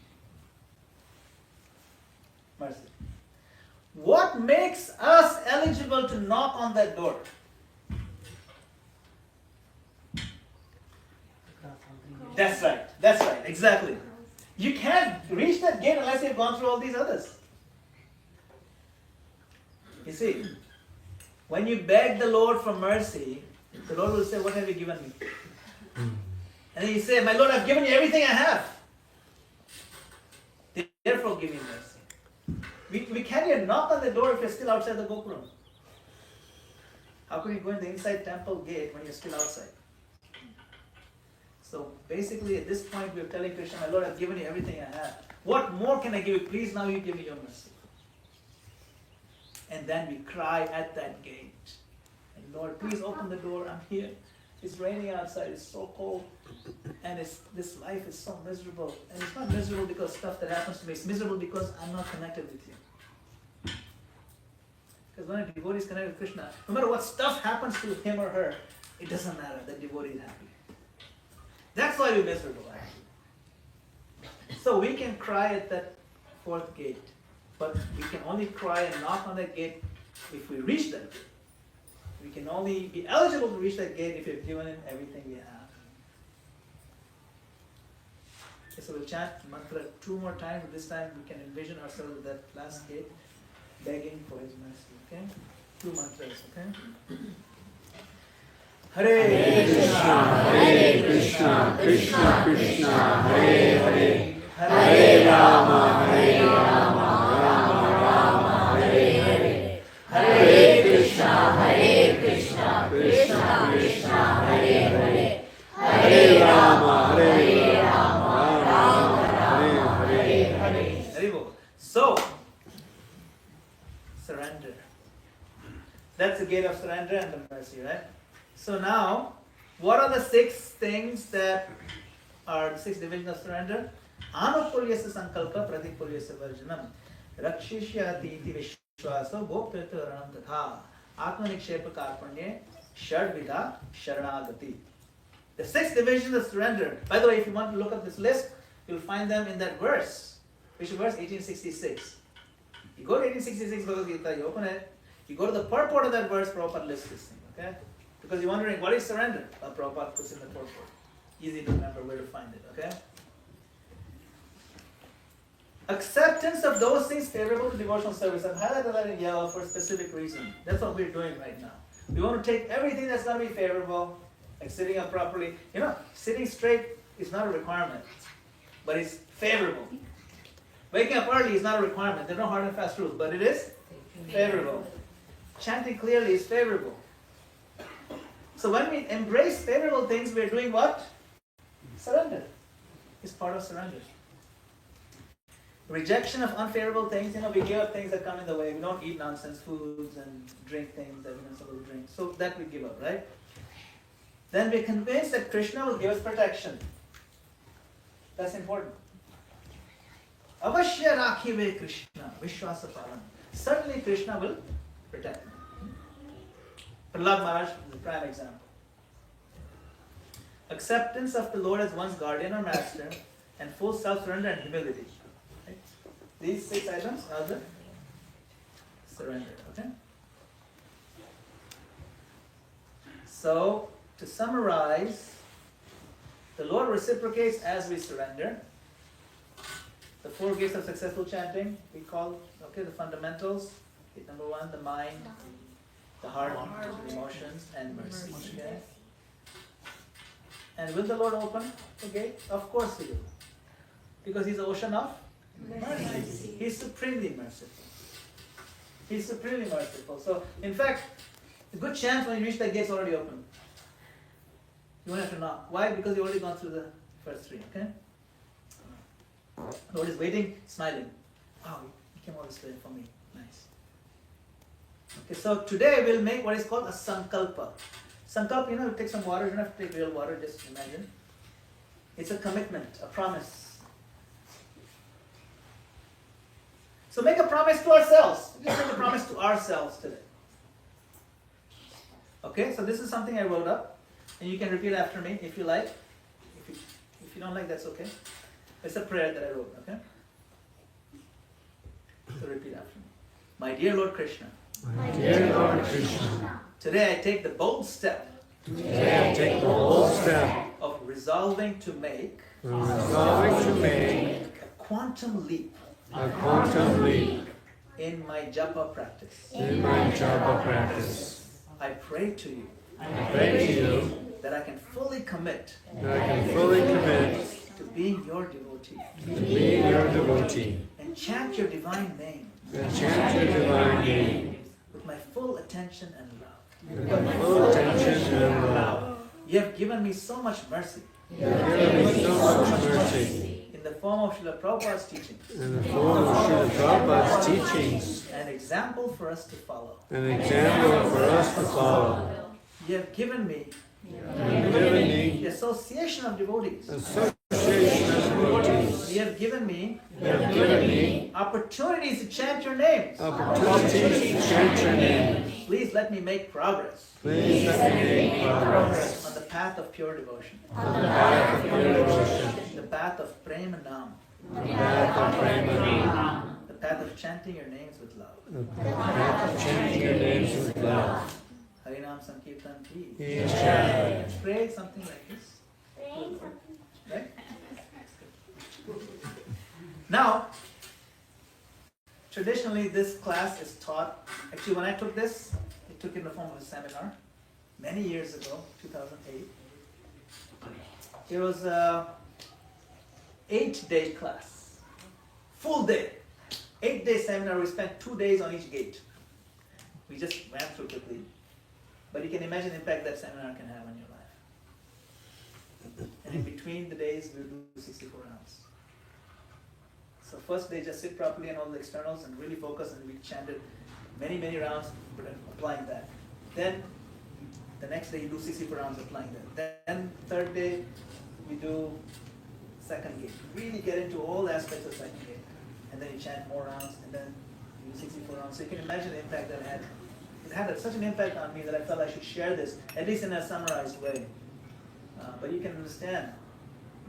Mercy. What makes us eligible to knock on that door? That's right, exactly. You can't reach that gate unless you've gone through all these others. You see, when you beg the Lord for mercy, the Lord will say, what have you given me? And then you say, my Lord, I've given you everything I have. Therefore give me mercy. We can't even knock on the door if you're still outside the Gopuram. How can you go in the inside temple gate when you're still outside? So basically at this point we're telling Krishna, my Lord, I've given you everything I have. What more can I give you? Please now you give me your mercy. And then we cry at that gate. And Lord, please open the door. I'm here. It's raining outside. It's so cold. And this life is so miserable. And it's not miserable because stuff that happens to me. It's miserable because I'm not connected with you. Because when a devotee is connected with Krishna, no matter what stuff happens to him or her, it doesn't matter. The devotee is happy. That's why we're miserable, actually. So we can cry at that 4th gate. But we can only cry and knock on that gate if we reach that gate. We can only be eligible to reach that gate if we've given Him everything we have. Okay, so we'll chant mantra 2 more times, but this time we can envision ourselves at that last gate, begging for His mercy. Okay? 2 mantras, okay? Hare Krishna, Krishna Krishna, Hare Hare, Hare Rama, Rama, Hare Hare, Hare Krishna, Krishna gate of surrender and the mercy, right? So now, what are the 6 things that are the 6 divisions of surrender? Anukulyasya sankalpa pratikulyasya varjanam rakshishyati iti vishwaso bhoktaranam tatha atmanikshepa karpanye shadvidha sharanagati. The 6 divisions of surrender. By the way, if you want to look up this list, you'll find them in that verse. Which verse? 1866. You go to 1866 Bhagavad Gita, you open it, you go to the purport of that verse, Prabhupada lists this thing, okay? Because you're wondering, what is surrender? Well, Prabhupada puts in the purport. Easy to remember where to find it, okay? Acceptance of those things favorable to devotional service. I've highlighted that in yellow for a specific reason. That's what we're doing right now. We want to take everything that's going to be favorable, like sitting up properly. You know, sitting straight is not a requirement, but it's favorable. Waking up early is not a requirement. There are no hard and fast rules, but it is favorable. Chanting clearly is favorable. So when we embrace favorable things, we're doing what? Surrender. It's part of surrender. Rejection of unfavorable things, we give up things that come in the way. We don't eat nonsense foods and drink things that we don't supposed to drink. So that we give up, right? Then we're convinced that Krishna will give us protection. That's important. Avashya rakhive Krishna, Vishwasa palam. Certainly Krishna will protect me. Prahlad Maharaj is a prime example. Acceptance of the Lord as one's guardian or master, and full self-surrender and humility. Right? These 6 items are the surrender. Okay? So, to summarize, the Lord reciprocates as we surrender. The 4 gifts of successful chanting, we call, the fundamentals. Number 1, the mind, the heart, the emotions, and mercy. Okay? And will the Lord open the gate? Of course He will. Because He's the ocean of mercy. He's supremely merciful. He's supremely merciful. So, in fact, a good chance when you reach that gate's already open. You won't have to knock. Why? Because you've already gone through the first 3, okay? The Lord is waiting, smiling. Wow, He came all this way for me. Nice. Okay, so today we'll make what is called a sankalpa. Sankalpa, you take some water. You don't have to take real water, just imagine. It's a commitment, a promise. So make a promise to ourselves. Just make a promise to ourselves today. Okay, so this is something I wrote up. And you can repeat after me if you like. If you don't like, that's okay. It's a prayer that I wrote, okay? So repeat after me. My dear Lord Krishna. My dear Lord Krishna. Today I take the bold step. Today I take the bold step Of resolving to make. A Quantum leap. A quantum leap. In my Japa practice. In my Japa practice. I pray to you. I pray to you that I can fully commit. That I can fully commit to being your devotee. To being your devotee. And chant your divine name. And chant your divine name. With my full attention and love. With my full attention and love. You have given me so much mercy. You have given me so much mercy. In the form of Srila Prabhupada's teachings. In the form of Srila Prabhupada's teachings. An example for us to follow. An example for us to follow. You have given me. You have given me The association of devotees. association of devotees. You have given me. You have given me Opportunities to chant your names. opportunities to chant your name. Please let me make progress. Please let me make progress on the path of pure devotion. on the path of pure devotion. The path of prema nam. The path of prema. The path of chanting your names with love. The path of chanting your names with love. Harinam Sankirtan ki. Isha. Pray something like this. Praying something. Right? Now, traditionally this class is taught, actually when I took this, I took it in the form of a seminar many years ago, 2008. It was a 8-day class, full day, 8-day seminar. We spent 2 days on each gate. We just ran through quickly, but you can imagine the impact that seminar can have on your life. And in between the days, we'll do 64 rounds. So first day, just sit properly on all the externals and really focus, and we chanted many rounds, but applying that. Then the next day you do 64 rounds applying that. Then third day we do second gate. Really get into all aspects of second gate. And then you chant more rounds, and then you do 64 rounds. So you can imagine the impact that it had. It had such an impact on me that I felt I should share this, at least in a summarized way. But you can understand.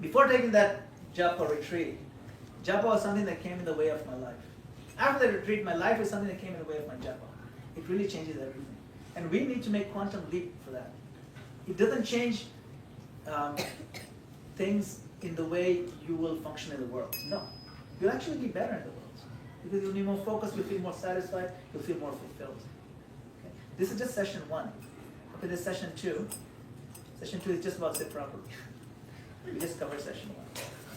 Before taking that Japa retreat, Japa was something that came in the way of my life. After the retreat, my life is something that came in the way of my Japa. It really changes everything. And we need to make quantum leap for that. It doesn't change things in the way you will function in the world. No. You'll actually be better in the world. Because you'll be more focused, you'll feel more satisfied, you'll feel more fulfilled. Okay? This is just session 1. Okay, this is session 2. Session 2 is just about sit properly. We just covered session 1.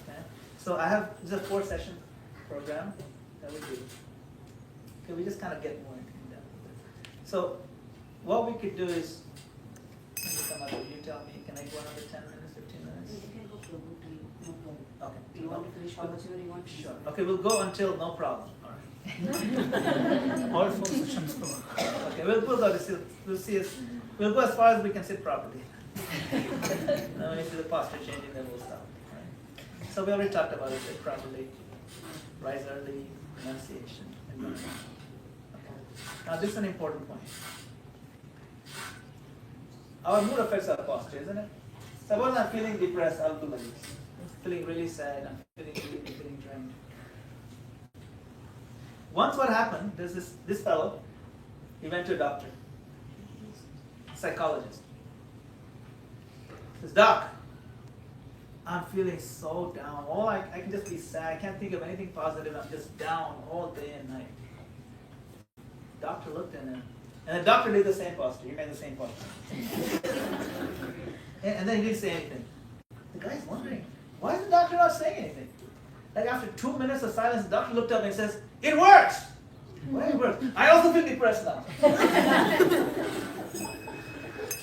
Okay? So this is a 4-session program that we do. Okay, we just kind of get more into depth with it. So what we could do is, let me come up, you tell me, can I go another 10 minutes, 15 minutes? You can go for a good time, no problem. Okay. You want to finish whatever you want to. Sure. Okay, we'll go until no problem. All right. All 4 sessions go on. Okay, we'll go as far as we can sit properly. Now when you see the posture changing, then we'll stop. Right? So we already talked about it, sit properly, rise early, pronunciation, and learning. Okay. Now this is an important point. Our mood affects our posture, isn't it? Suppose I'm feeling depressed, I'll do like this. I'm feeling really sad, I'm feeling drained. Once what happened, there's this fellow, he went to a doctor, psychologist. He says, Doc, I'm feeling so down. I can just be sad, I can't think of anything positive, I'm just down all day and night. Doctor looked at him, and the doctor did the same posture. He made the same posture. and then he didn't say anything. The guy's wondering, why is the doctor not saying anything? Like after 2 minutes of silence, the doctor looked up and says, it works! Why it works? I also feel depressed now.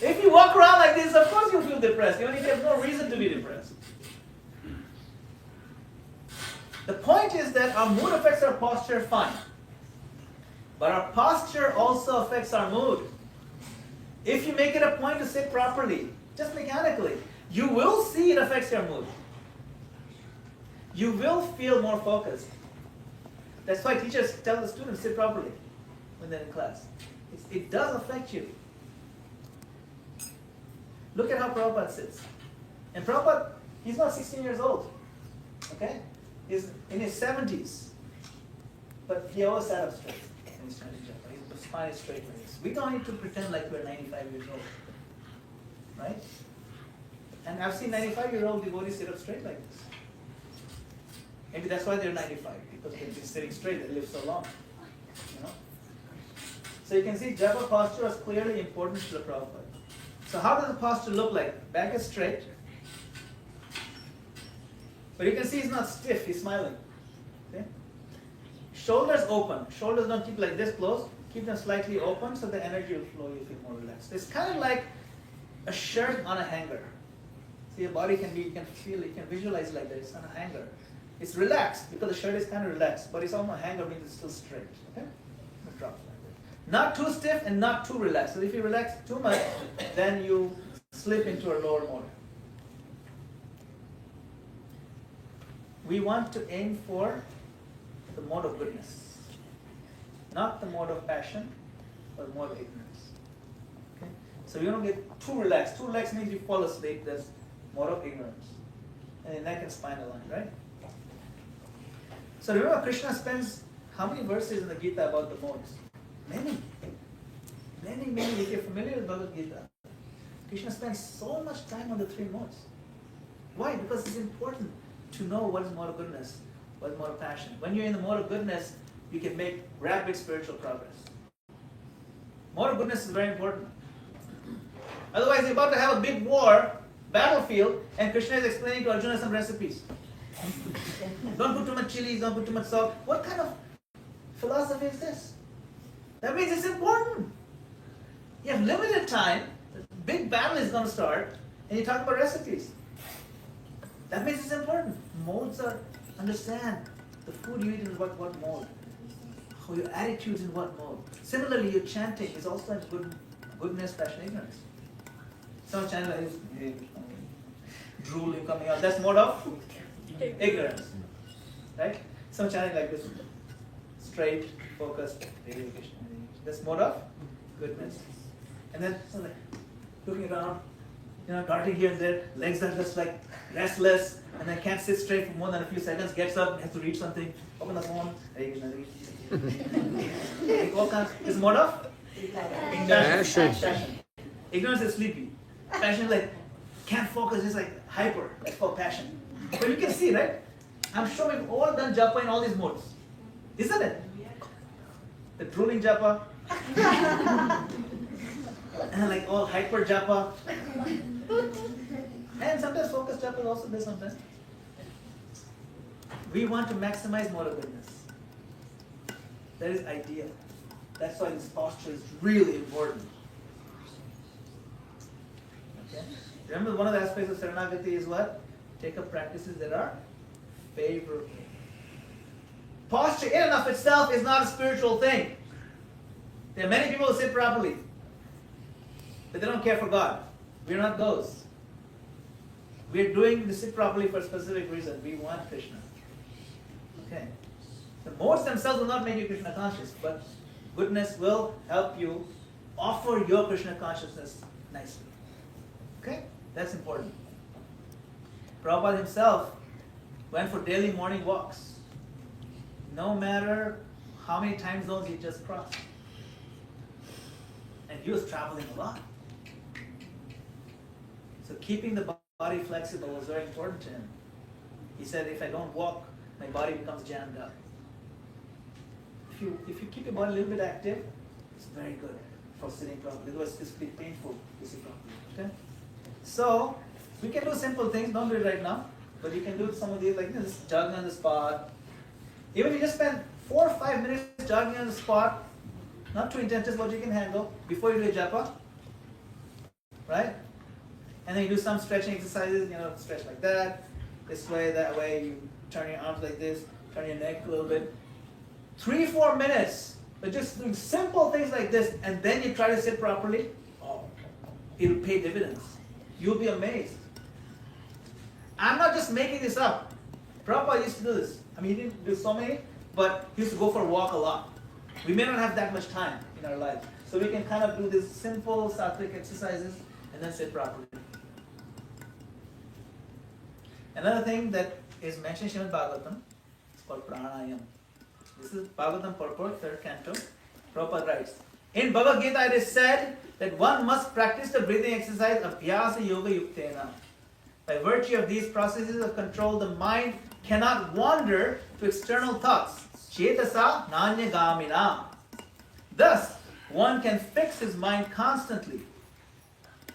If you walk around like this, of course you feel depressed, even if you have no reason to be depressed. The point is that our mood affects our posture, fine. But our posture also affects our mood. If you make it a point to sit properly, just mechanically, you will see it affects your mood. You will feel more focused. That's why teachers tell the students sit properly when they're in class. It does affect you. Look at how Prabhupada sits. And Prabhupada, he's not 16 years old. Okay? He's in his 70s. But he always sat up straight. He's chanting Japa. His spine is straight like this. We don't need to pretend like we're 95 years old. Right? And I've seen 95-year-old devotees sit up straight like this. Maybe that's why they're 95, because they've been sitting straight, they live so long. You know? So you can see Japa posture is clearly important to the Prabhupada. So how does the posture look like? Back is straight. But you can see he's not stiff, he's smiling. Okay? Shoulders open. Shoulders don't keep like this close. Keep them slightly open so the energy will flow, you feel more relaxed. It's kind of like a shirt on a hanger. See, your body can be, you can feel, you can visualize like this on a hanger. It's relaxed because the shirt is kind of relaxed, but it's on a hanger means it's still straight. Okay? It drops like that. Not too stiff and not too relaxed. So if you relax too much, then you slip into a lower mode. We want to aim for the mode of goodness. Not the mode of passion, but the mode of ignorance. Okay? So you don't get too relaxed. Too relaxed means you fall asleep. That's mode of ignorance. And the neck and spine align, right? So remember, Krishna spends how many verses in the Gita about the modes? Many. If you're familiar with Bhagavad Gita, Krishna spends so much time on the 3 modes. Why? Because it's important to know what is mode of goodness, what is mode of passion. When you're in the mode of goodness, you can make rapid spiritual progress. Mode of goodness is very important. Otherwise, you're about to have a big war, battlefield, and Krishna is explaining to Arjuna some recipes. Don't put too much chilies, don't put too much salt. What kind of philosophy is this? That means it's important. You have limited time, the big battle is going to start, and you talk about recipes. That means it's important. Modes are, understand, the food you eat in what mode. How your attitude is in what mode. Similarly, your chanting is also in good Goodness, passion, ignorance. Some channel is drooling coming out. That's mode of ignorance. Right? Some channel like this. Straight, focused, dedication. That's mode of goodness. And then like looking around, darting here and there, legs are just like restless, and I can't sit straight for more than a few seconds, gets up, has to read something, open the phone, like all kinds. It's mode of Passion. Ignorance is sleepy. Passion is like can't focus, just like hyper. That's called passion. But you can see, right? I'm sure we've all done japa in all these modes. Isn't it? The drooling japa. And like all hyper japa. And sometimes focus japa is also there sometimes. We want to maximize motor goodness. That is ideal. That's why this posture is really important. Okay? Remember, one of the aspects of Saranagati is what? Take up practices that are favorable. Posture in and of itself is not a spiritual thing. There are many people who sit properly, but they don't care for God. We're not those. We're doing the sit properly for a specific reason. We want Krishna. Okay. The modes themselves will not make you Krishna conscious, but goodness will help you offer your Krishna consciousness nicely. Okay? That's important. Prabhupada himself went for daily morning walks. No matter how many time zones he just crossed. And he was traveling a lot. So keeping the body flexible was very important to him. He said, if I don't walk, my body becomes jammed up. If you keep your body a little bit active, it's very good for sitting properly. Otherwise, it's pretty painful to sit properly. Okay? So, we can do simple things. Don't do it right now. But you can do some of these like this, jogging on the spot. Even if you just spend 4 or 5 minutes jogging on the spot, not too intense, just what you can handle, before you do a japa. Right? And then you do some stretching exercises, stretch like that, this way, that way, you turn your arms like this, turn your neck a little bit. 3-4 minutes, but just doing simple things like this, and then you try to sit properly, it'll pay dividends. You'll be amazed. I'm not just making this up. Prabhupada used to do this. I mean, he didn't do so many, but he used to go for a walk a lot. We may not have that much time in our lives, so we can kind of do these simple sattvic exercises and then sit properly. Another thing that is mentioned in Srimad Bhagavatam is called pranayam. This is Bhagavatam purport, 3rd canto. Prabhupada writes, in Bhagavad Gita it is said that one must practice the breathing exercise abhyasa yoga yuktena. By virtue of these processes of control, the mind cannot wander to external thoughts. Chetasa nanya-gamina. Thus, one can fix his mind constantly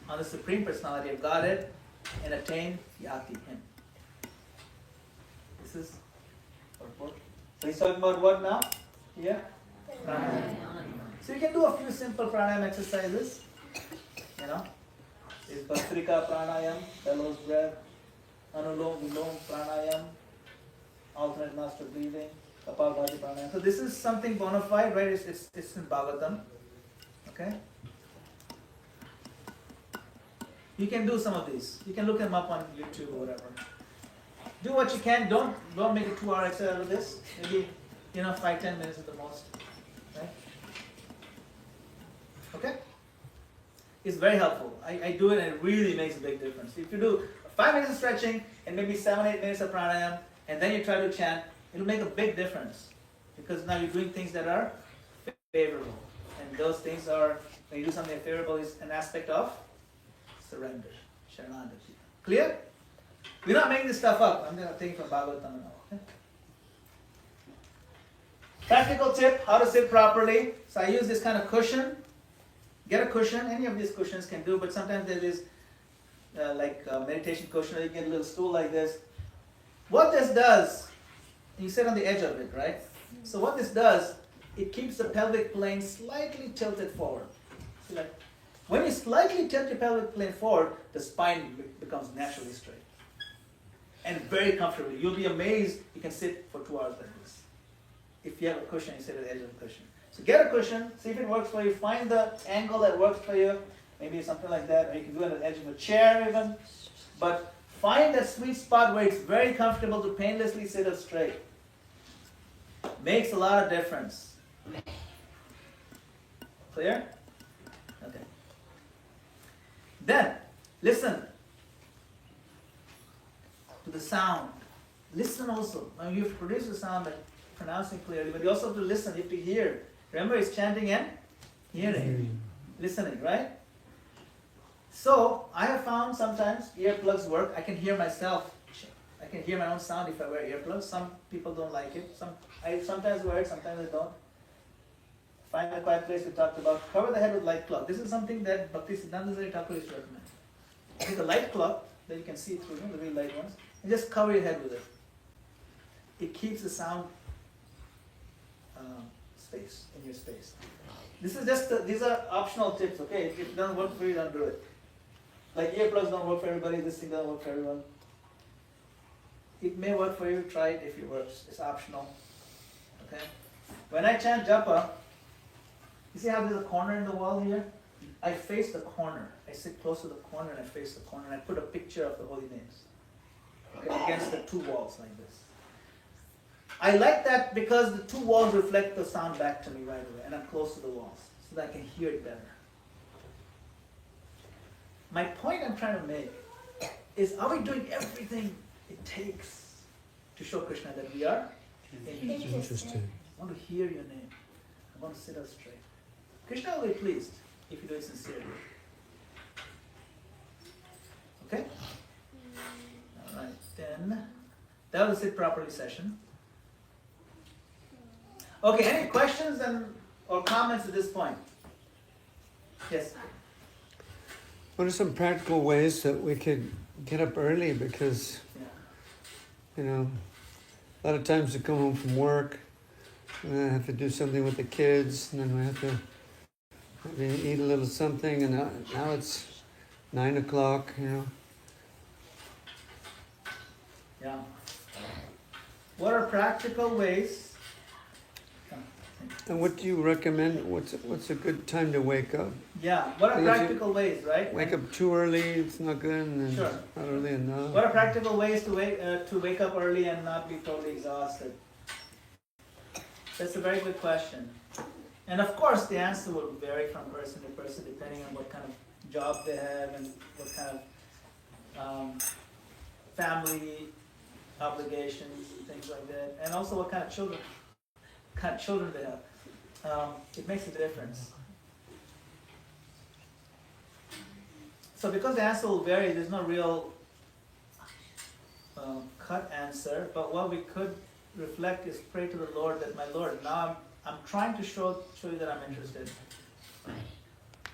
on the Supreme Personality of Godhead and attain yati, him. This is purport. So he's talking about what now? Yeah? Pranayama. So you can do a few simple pranayama exercises. Is Bhastrika pranayam, bellows breath, Anulom Vilom pranayam, alternate nostril breathing, Kapalbhati pranayam. So this is something bona fide, right? It's in Bhagavatam. Okay? You can do some of these. You can look them up on YouTube or whatever. Do what you can. Don't make a 2-hour exercise out of this. Maybe 5-10 minutes at the most. Right? Okay? It's very helpful. I do it and it really makes a big difference. If you do 5 minutes of stretching and maybe 7-8 minutes of pranayam and then you try to chant, it'll make a big difference. Because now you're doing things that are favorable. And those things are, when you do something favorable, is an aspect of surrender. Sharanagati. Clear? We're not making this stuff up. I'm going to take it from Bhagavatam now. Okay? Practical tip, how to sit properly. So I use this kind of cushion. Get a cushion. Any of these cushions can do, but sometimes there is like a meditation cushion, or you get a little stool like this. What this does, you sit on the edge of it, right? So what this does, it keeps the pelvic plane slightly tilted forward. So like, when you slightly tilt your pelvic plane forward, the spine becomes naturally straight. And very comfortably. You'll be amazed you can sit for 2 hours like this. If you have a cushion, you sit at the edge of the cushion. So get a cushion, see if it works for you, find the angle that works for you, maybe something like that, or you can do it at the edge of a chair even. But find that sweet spot where it's very comfortable to painlessly sit up straight. Makes a lot of difference. Clear? Okay. Then, listen to the sound. Listen also. Now you have to produce the sound by pronouncing clearly, but you also have to listen, you have to hear. Remember, it's chanting and hearing. Listening, right? So, I have found sometimes earplugs work. I can hear myself. I can hear my own sound if I wear earplugs. Some people don't like it. I sometimes wear it, sometimes I don't. Find a quiet place we talked about. Cover the head with light cloth. This is something that Bhakti Siddhanta Thakur used to recommend. Take a light cloth that you can see through, the really light ones, and just cover your head with it. It keeps the sound space in your space. This is just these are optional tips. Okay, if it doesn't work for you, don't do it. Like earplugs don't work for everybody. This thing doesn't work for everyone. It may work for you. Try it if it works. It's optional. Okay. When I chant Japa, you see how there's a corner in the wall here? I face the corner. I sit close to the corner and I face the corner and I put a picture of the holy names, okay, against the two walls like this. I like that because the two walls reflect the sound back to me right away and I'm close to the walls so that I can hear it better. My point I'm trying to make is, are we doing everything it takes to show Krishna that we are interested? I want to hear your name. I want to sit up straight. Krishna will be pleased if you do it sincerely. Okay? Alright, then that was sit properly session. Okay, any questions or comments at this point? Yes? What are some practical ways that we could get up early? Because, Yeah. A lot of times we come home from work, and I have to do something with the kids, and then we have to maybe eat a little something, and now it's 9 o'clock, Yeah. What are practical ways? And what do you recommend? What's a good time to wake up? Yeah, what are If you practical ways, right? Wake up too early, it's not good, and then Sure. not early enough. What are practical ways to wake up early and not be totally exhausted? That's a very good question. And of course, the answer will vary from person to person depending on what kind of job they have and what kind of family obligations, things like that, and also what kind of children they have. It makes a difference. So because the answer will vary, there's no real cut answer, but what we could reflect is pray to the Lord that, my Lord, now I'm trying to show you that I'm interested.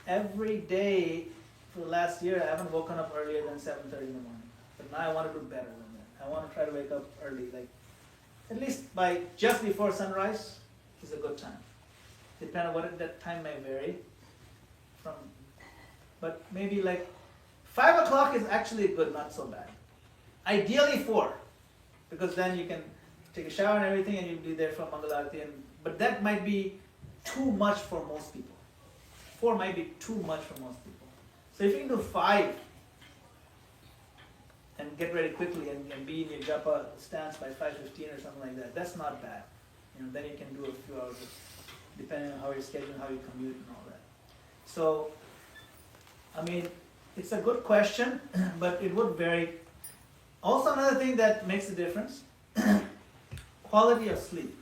Every day for the last year, I haven't woken up earlier than 7:30 in the morning. But now I want to do better than that. I want to try to wake up early, like at least by just before sunrise is a good time. Depending on what that time may vary from, but maybe like 5 o'clock is actually good, not so bad. Ideally 4, because then you can take a shower and everything and you'll be there for Mangalarti, but that might be too much for most people. 4 might be too much for most people. So if you can do 5 and get ready quickly and be in your Japa stance by 5:15 or something like that, that's not bad. Then you can do a few hours, depending on how you're scheduling, how you commute and all that. So, it's a good question, but it would vary. Also, another thing that makes a difference, quality of sleep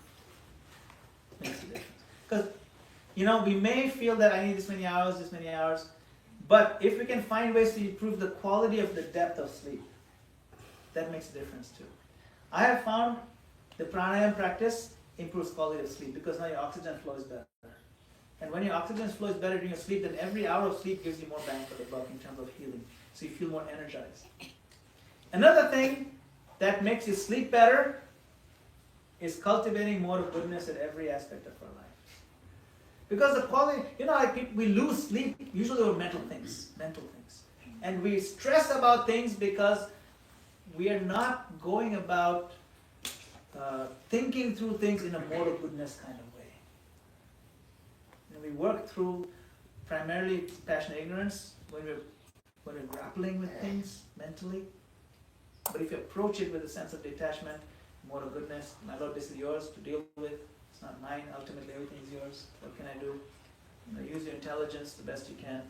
makes a difference. Because, we may feel that I need this many hours, but if we can find ways to improve the quality of the depth of sleep, that makes a difference too. I have found the pranayama practice improves quality of sleep because now your oxygen flow is better. And when your oxygen flow is better during your sleep, then every hour of sleep gives you more bang for the buck in terms of healing. So you feel more energized. Another thing that makes you sleep better is cultivating more of goodness at every aspect of our life. Because the quality, we lose sleep usually over mental things. And we stress about things because we are not going about thinking through things in a mode of goodness kind of way. And we work through primarily passion and ignorance when we're grappling with things mentally. But if you approach it with a sense of detachment, more of goodness, my Lord, this is yours to deal with. It's not mine. Ultimately, everything is yours. What can I do? Use your intelligence the best you can.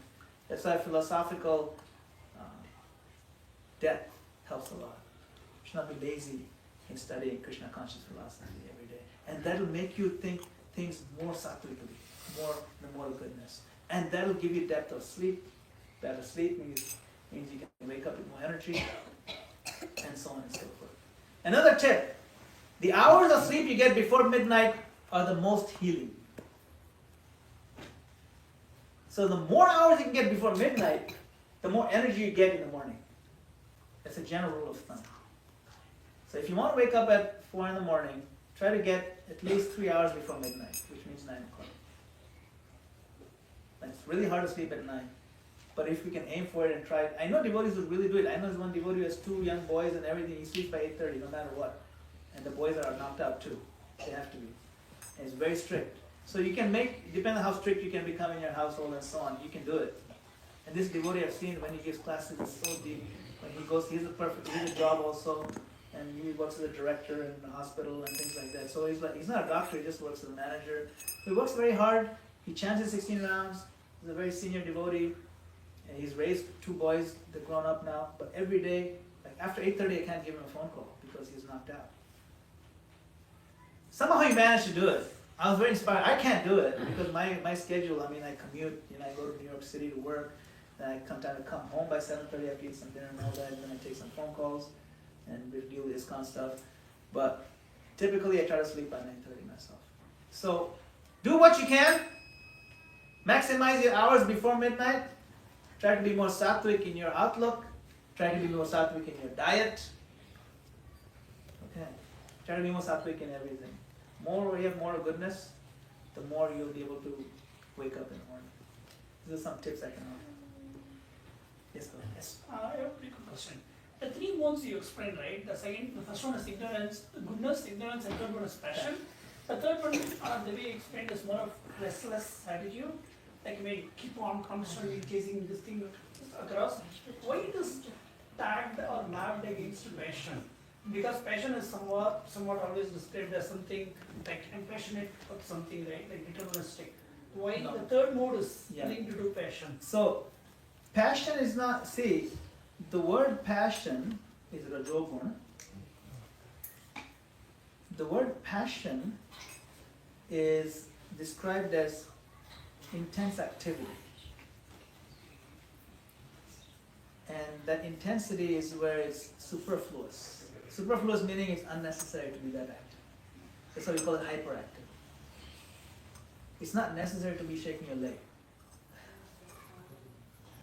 That's why philosophical depth helps a lot. You should not be lazy in studying Krishna conscious philosophy every day. And that'll make you think things more sattvically, more goodness. And that'll give you depth of sleep. Better sleep means you can wake up with more energy, and so on and so forth. Another tip, the hours of sleep you get before midnight are the most healing. So the more hours you can get before midnight, the more energy you get in the morning. That's a general rule of thumb. So if you want to wake up at 4 in the morning, try to get at least 3 hours before midnight, which means 9 o'clock. It's really hard to sleep at night. But if we can aim for it and try it, I know devotees would really do it. I know there's one devotee who has 2 young boys and everything. He sleeps by 8:30, no matter what. And the boys are knocked out too. They have to be. And it's very strict. So you can depending on how strict you can become in your household and so on, you can do it. And this devotee I've seen when he gives classes is so deep. When he goes, he has a job also, and he works as a director in a hospital and things like that. So he's not a doctor, he just works as a manager. He works very hard. He chants his 16 rounds. He's a very senior devotee. And he's raised 2 boys, they're grown up now. But every day, like after 8:30, I can't give him a phone call because he's knocked out. Somehow he managed to do it. I was very inspired. I can't do it because my schedule, I commute, I go to New York City to work. Then I come home by 7:30, I have to eat some dinner and all that, and then I take some phone calls and we deal with ISKCON stuff. But typically I try to sleep by 9:30 myself. So do what you can. Maximize your hours before midnight. Try to be more sattvic in your outlook. Try to be more sattvic in your diet. Okay. Try to be more sattvic in everything. More you have more goodness, the more you'll be able to wake up in the morning. These are some tips I can offer. Yes, go ahead. Yes, I have a pretty good question. The 3 modes you explained, right? The first one is ignorance, goodness, ignorance, and third one is passion. The third one, the way you explained, is more of restless attitude. Like maybe keep on constantly chasing this thing across. Why it is tagged or mapped against passion? Because passion is somewhat always described as something like I'm passionate about something, right? Like deterministic. Why No. the third mode is linked to passion? So, passion is not, see, the word passion is Rajoguna. The word passion is described as intense activity. And that intensity is where it's superfluous. Superfluous meaning it's unnecessary to be that active. That's why we call it hyperactive. It's not necessary to be shaking your leg.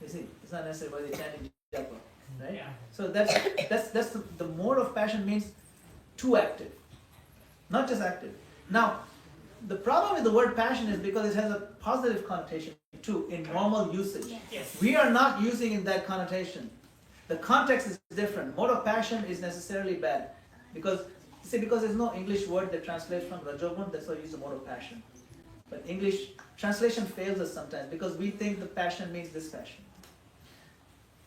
You see, it's not necessary why they're chanting Japa, right? Yeah. So that's the mode of passion means too active, not just active. Now, the problem with the word passion is because it has a positive connotation too in normal usage. Yes. We are not using in that connotation. The context is different. Mode of passion is necessarily bad because there's no English word that translates from Rajogun, that's why we use the mode of passion. But English translation fails us sometimes because we think the passion means this passion.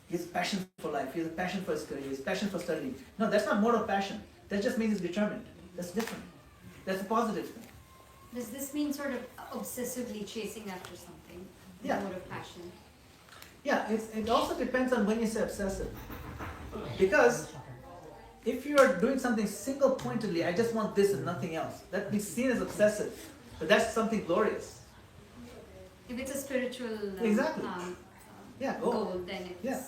He has a passion for life, he has a passion for his career, he has a passion for studying. No, that's not mode of passion. That just means he's determined. That's different. That's a positive thing. Does this mean sort of obsessively chasing after something? The Yeah. mode of passion? Yeah, it also depends on when you say obsessive. Because if you are doing something single-pointedly, I just want this and nothing else, that be seen as obsessive. But that's something glorious. If it's a spiritual Exactly. Yeah, go. goal, then it's Yeah.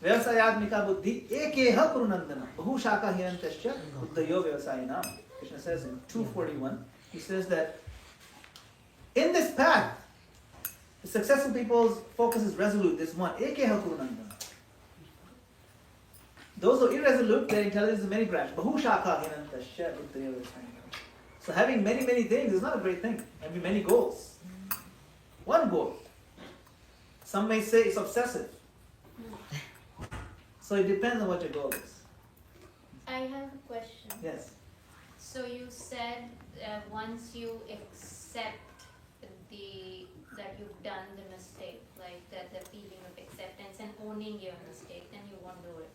Vyavasayatmika buddhi ekeha purunandana bahu shaka hirantasya buddhayo vyavasayinam. Krishna says in 241, he says that in this path, the successful people's focus is resolute. There's one. Ekeha purunandana. Those who are irresolute, their intelligence is many branches. Bahu shaka hirantasya buddhayo vyavasayinam. So having many things is not a great thing. Having many goals. One goal. Some may say it's obsessive. So it depends on what your goal is. I have a question. Yes. So you said once you accept the that you've done the mistake, like that the feeling of acceptance and owning your mistake, then you won't do it.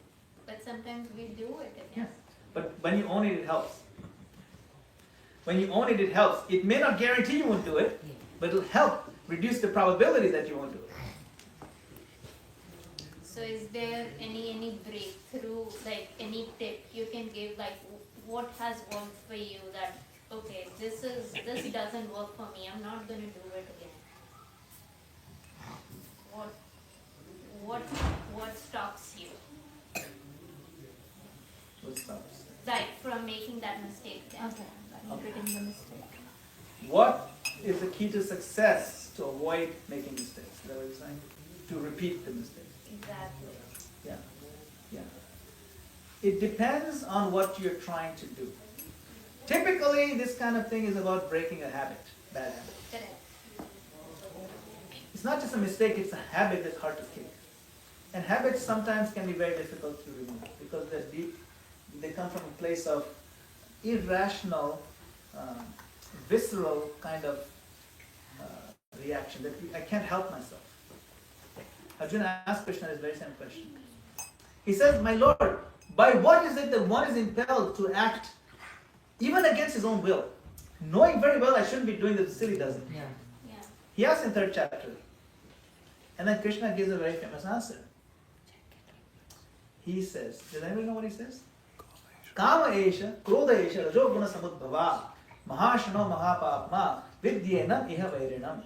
But sometimes we do it again. But when you own it, it helps. When you own it, it helps. It may not guarantee you won't do it, but it'll help reduce the probability that you won't do it. So is there any breakthrough, like any tip you can give, like what has worked for you that, okay, this doesn't work for me, I'm not gonna do it again? What stops you? What stops? Like from making that mistake again? Okay, repeating the mistake. What is the key to success to avoid making mistakes? Is that what you're saying? To repeat the mistake. Exactly. Yeah. Yeah. It depends on what you're trying to do. Typically, this kind of thing is about breaking a habit, bad habit. Correct. It's not just a mistake, it's a habit that's hard to kick. And habits sometimes can be very difficult to remove because they're deep. They come from a place of irrational, visceral kind of reaction that I can't help myself. Arjuna asked Krishna this very same question. He says, "My Lord, by what is it that one is impelled to act even against his own will, knowing very well I shouldn't be doing this, still he does it?" Yeah. He asks in 3rd chapter. And then Krishna gives a very famous answer. He says, does anybody know what he says? Kama esha, krodha esha, rajo guna samudbhava, mahashano mahapapma, vidyena iha vairinam.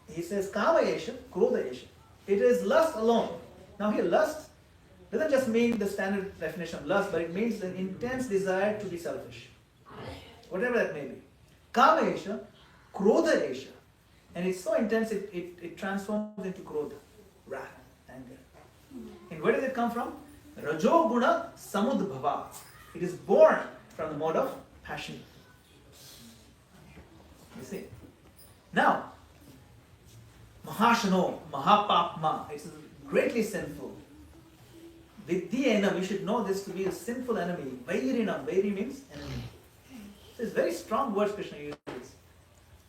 He says, Kama esha, krodha esha. It is lust alone. Now here, lust doesn't just mean the standard definition of lust, but it means an intense desire to be selfish. Whatever that may be. Kama esha, krodha esha. And it's so intense, it transforms into krodha, wrath, anger. And where does it come from? Rajo guna samudbhava. It is born from the mode of passion. You see? Now, mahashano, mahapapma, it's greatly sinful. Vidyena, we should know this to be a sinful enemy. Vairinam, vairi means enemy. So it's very strong words Krishna uses.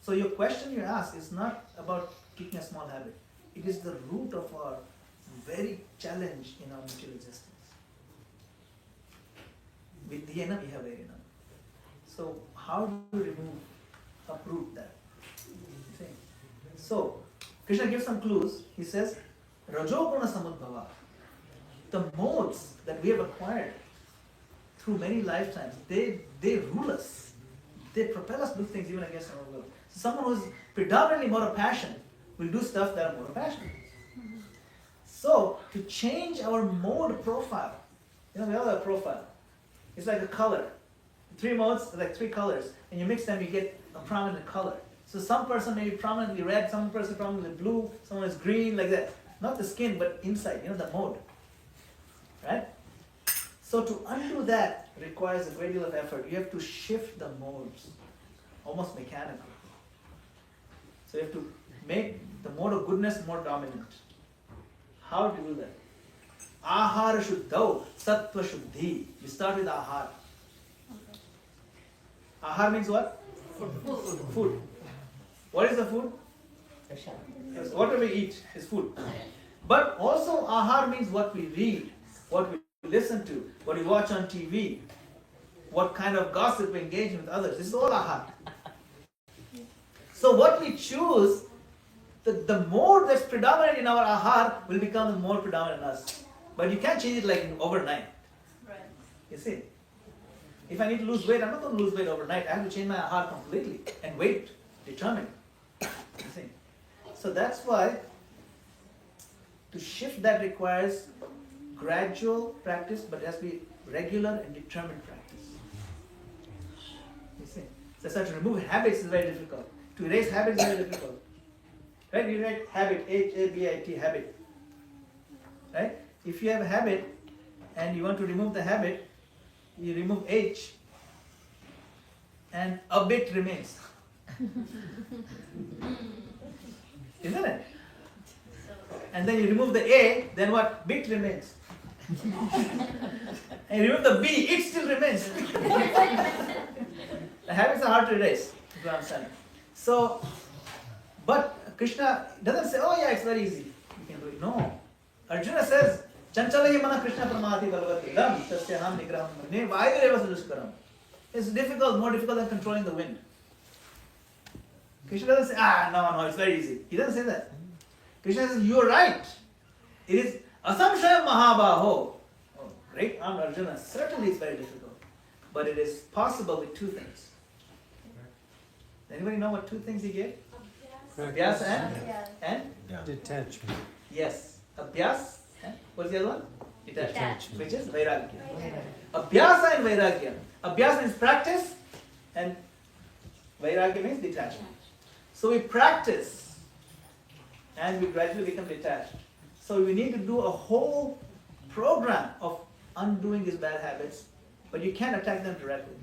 So your question you ask is not about kicking a small habit. It is the root of our very challenge in our material existence. Vidyena iha vairinam. So how do you uproot that? You see? So Krishna gives some clues. He says, Rajo guna samudbhava. The modes that we have acquired through many lifetimes, they rule us. They propel us to do things even against our will. So someone who is predominantly mode of passion will do stuff that are mode of passion. So to change our mode profile, we all have a profile. It's like a color. 3 modes are like 3 colors, and you mix them, you get a prominent color. So some person may be prominently red, some person prominently blue, someone is green, like that. Not the skin, but inside, the mode. Right? So to undo that requires a great deal of effort. You have to shift the modes, almost mechanically. So you have to make the mode of goodness more dominant. How do you do that? Ahara shuddhau, sattva shuddhi. You start with ahara. Ahara means what? Food. What is the food? Yes, whatever we eat is food. But also ahara means what we read, what we listen to, what we watch on TV, what kind of gossip we engage with others. This is all ahara. So what we choose, the mode that's predominant in our ahara will become the more predominant in us. But you can't change it like overnight. Right. You see? If I need to lose weight, I'm not going to lose weight overnight. I have to change my ahara completely and wait, determine. You see? So that's why to shift that requires gradual practice, but it has to be regular and determined practice. You see? So to remove habits is very difficult. To erase habits is very difficult. Right? You write habit, H-A-B-I-T, habit. Right? If you have a habit and you want to remove the habit, you remove H and a bit remains. Isn't it? And then you remove the A, then what? Bit remains. And you remove the B, it still remains. The habits are hard to erase, if you understand. So, but Krishna doesn't say, oh yeah, it's very easy. You can do it. No. Arjuna says, Chanchalahi mana Krishna pramati bhavati lam tasyaham nigraham ne vayureva suduskaram. It's difficult, more difficult than controlling the wind. Krishna doesn't say, no, it's very easy. He doesn't say that. Krishna says, you're right. It is asamshaya mahabaho. Oh, great armed Arjuna, certainly it's very difficult. But it is possible with two things. Anybody know what two things he gave? Abhyas and? Detachment. Yes. Abhyas and what's the other one? Detachment. Which is Vairagya. Abhyasa and Vairagya. Abhyas means practice and Vairagya means detachment. So we practice and we gradually become detached. So we need to do a whole program of undoing these bad habits, but you can't attack them directly.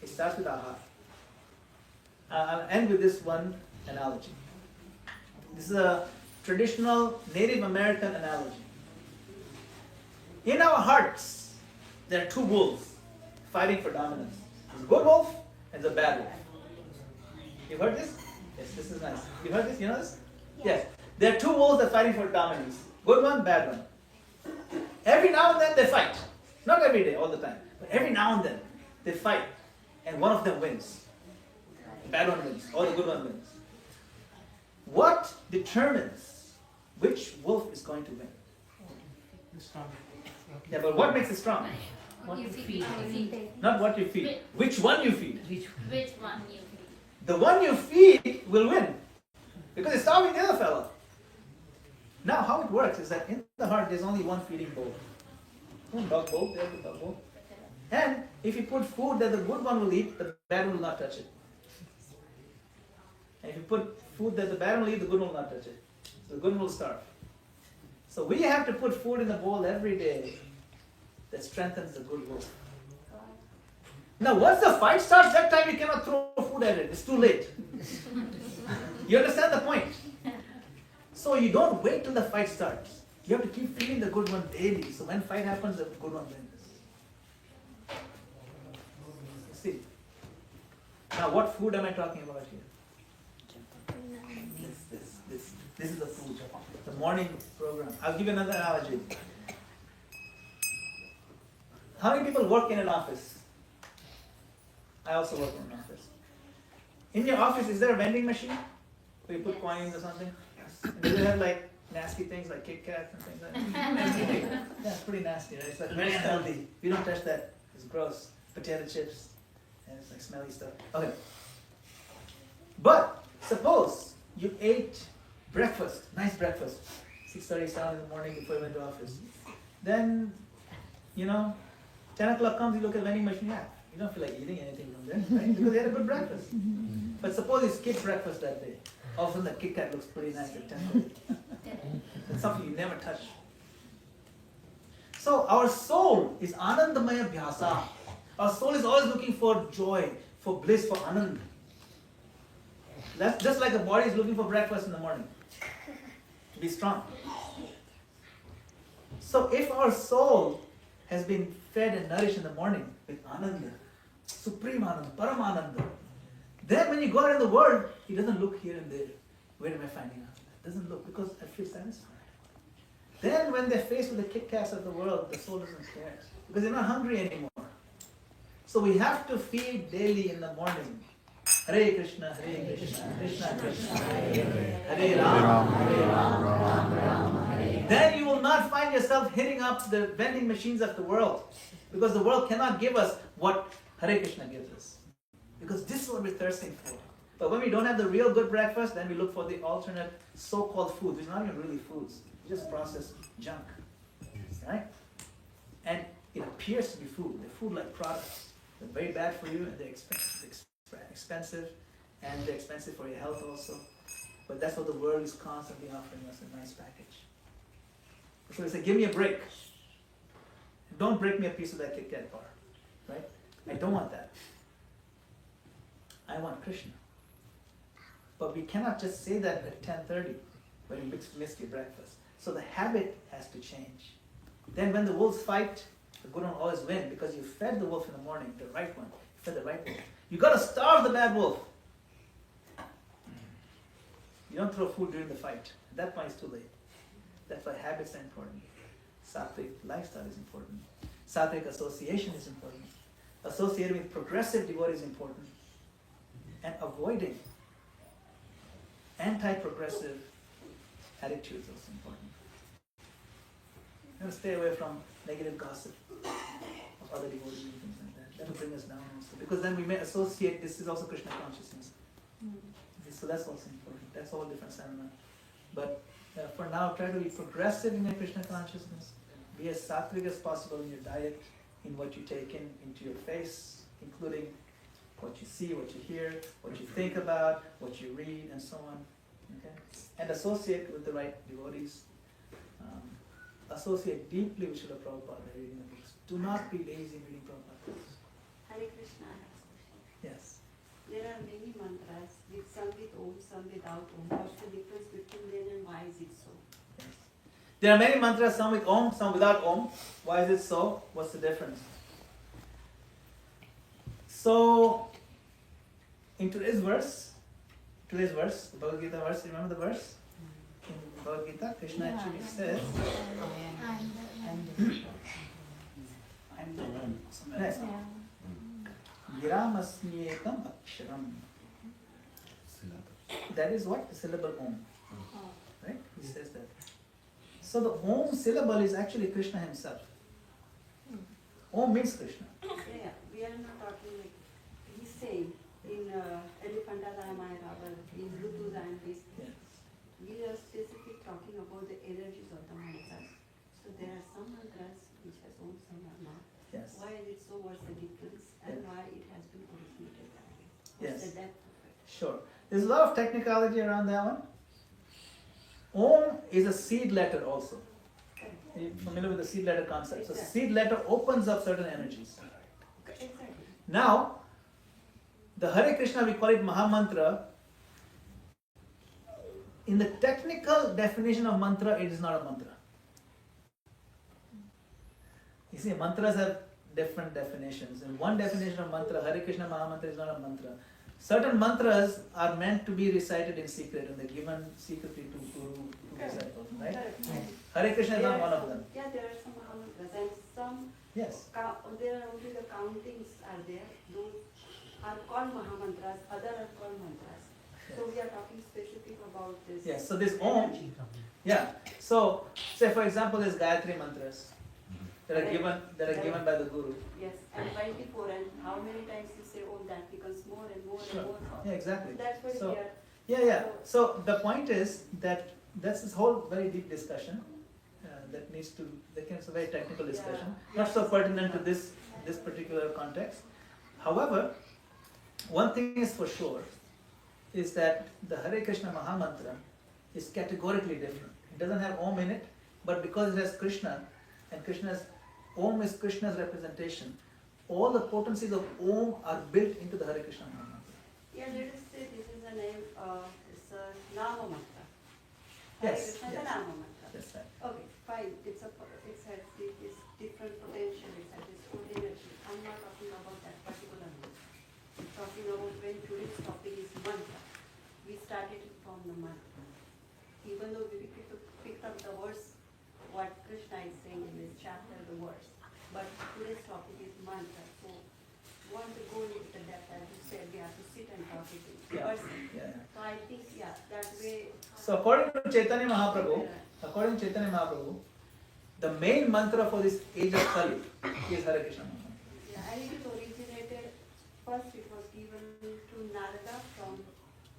It starts with our heart. I'll end with this one analogy. This is a traditional Native American analogy. In our hearts, there are two wolves fighting for dominance. There's a good wolf and the bad wolf. You've heard this? Yes, this is nice. You've heard this? You know this? Yes. There are two wolves that are fighting for dominance. Good one, bad one. Every now and then they fight. Not every day, all the time. But every now and then they fight. And one of them wins. The bad one wins, or the good one wins. What determines which wolf is going to win? Yeah, but what makes it strong? What you feed. Not what you feed. Which one you feed? Which one you feed? The one you feed will win. Because it's starving the other fellow. Now, how it works is that in the heart, there's only one feeding bowl. One dog bowl, there's the dog bowl. And if you put food that the good one will eat, the bad one will not touch it. And if you put food that the bad one will eat, the good one will not touch it. So the good one will starve. So we have to put food in the bowl every day that strengthens the good wolf. Now, once the fight starts, that time you cannot throw food at it. It's too late. You understand the point? So you don't wait till the fight starts. You have to keep feeding the good one daily. So when fight happens, the good one wins. See. Now, what food am I talking about here? This is the food. The morning program. I'll give you another analogy. How many people work in an office? I also work in an office. In your office, is there a vending machine where you put coins or something? And do they have like nasty things like Kit Kats and things like that? Yeah, it's pretty nasty, right? It's like very unhealthy. We don't touch that. It's gross. Potato chips. And it's like smelly stuff. Okay. But suppose you ate breakfast, nice breakfast, 6:30, 7 in the morning before you went to office. Then, 10 o'clock comes, you look at the vending machine, you don't feel like eating anything from there, right? Because you had a good breakfast. But suppose you skip breakfast that day. All of a sudden the Kit Kat looks pretty nice at 10:30. It's something you never touch. So our soul is Anandamaya Bhyasa. Our soul is always looking for joy, for bliss, for Anand. That's just like the body is looking for breakfast in the morning. To be strong. So if our soul has been fed and nourished in the morning with Ananda, Supreme Ananda, Paramananda, then when you go out in the world, he doesn't look here and there. Where am I finding Ananda? Doesn't look because I feel satisfied. Then when they're faced with the Kit Kats of the world, the soul doesn't care because they're not hungry anymore. So we have to feed daily in the morning. Hare Krishna, Hare Krishna, Krishna Krishna, Hare Rama, Hare Rama. Then you will not find yourself hitting up the vending machines of the world because the world cannot give us what Hare Krishna gives us. Because this is what we're thirsting for. But when we don't have the real good breakfast, then we look for the alternate so-called food, which is not even really foods, just processed junk. Right? And it appears to be food. They're food-like products. They're very bad for you and they're expensive and they're expensive for your health also. But that's what the world is constantly offering us, a nice package. So they say, give me a break. Don't break me a piece of that Kit Kat bar. Right? I don't want that. I want Krishna. But we cannot just say that at 10:30 when you miss your breakfast. So the habit has to change. Then when the wolves fight, the good one always wins because you fed the wolf in the morning, the right one. You fed the right wolf. You got to starve the bad wolf. You don't throw food during the fight. At that point, it's too late. That's why habits are important. Sattvic lifestyle is important. Sattvic association is important. Associating with progressive devotee is important. And avoiding anti-progressive attitudes is also important. You know, stay away from negative gossip of other devotees and things like that. That will bring us down also. Because then we may associate, this is also Krishna consciousness. So that's also important. That's all different seminar. But for now, try to be progressive in your Krishna consciousness. Be as sattvic as possible in your diet, in what you take in into your face, including what you see, what you hear, what you think about, what you read, and so on. Okay? And associate with the right devotees. Associate deeply with Srila Prabhupada by reading the books. Do not be lazy in reading Prabhupada books. Hare Krishna, I have a question. Yes. There are many mantras, with some with Om, some without Om. What's the difference between them and why is it so? Yes. There are many mantras, some with Om, some without Om. Why is it so? What's the difference? So, in today's verse, the Bhagavad Gita verse, remember the verse? In Bhagavad Gita, Krishna actually says, Viramasmyekam aksharam. That is what? The syllable Om. Right? He says that. So the Om syllable is actually Krishna himself. Om means Krishna. Yeah, we are not talking like, he's saying in Elephantala I am Raval, in Bluetooth I am this. Yes. We are specifically talking about the energies of the mantras. So there are some mantras which has Om, some are not. Yes. Why is it so? What's the difference? And why it has been originated that way? What's Yes. the depth of it? Sure. There's a lot of technicality around that one. Om is a seed letter also. Are you familiar with the seed letter concept? So seed letter opens up certain energies. Exactly. Now, the Hare Krishna, we call it Mahamantra. In the technical definition of mantra, it is not a mantra. You see, mantras have different definitions. In one definition of mantra, Hare Krishna Mahamantra is not a mantra. Certain mantras are meant to be recited in secret and they're given secretly to Guru, to disciples, right? Hare Krishna is not one of them. Yeah, there are some Mahamantras and some, Yes. there are only the countings are there. Those are called Mahamantras, other are called mantras. So we are talking specific about this. Yes, so this Om, yeah. So, say for example, there's Gayatri mantras that are given by the Guru. Yes, and 24, and how many times you say, oh, that becomes more and more Sure. and more. Yeah, exactly. That's what So, we are. yeah. So the point is that that's this whole very deep discussion it's a very technical discussion, not so pertinent to this particular context. However, one thing is for sure is that the Hare Krishna Mahamantra is categorically different. It doesn't have Om in it, but because it has Krishna, and Om is Krishna's representation, all the potencies of Om are built into the Hare Krishna Mahamantra. Yeah, let us say this is a name, it's a Nama Mantra. Yes, Hare Krishna is yes. a Nama Mantra. That's right. Okay, fine, it has this different potential, it has its own energy. I'm not talking about that particular one. I'm talking about when today's topic is mantra. We started it from the mantra. Even though we picked up the verse, what Krishna is saying in this chapter, the verse. But today's topic is mantra. So we want to go into the depth, as you said, we have to sit and talk it in person. Yeah. So I think, that way. So according to Chaitanya Mahaprabhu, the main mantra for this age of Kali is Hare Krishna Mahamantra. Yeah, and it is originated, first it was given to Narada from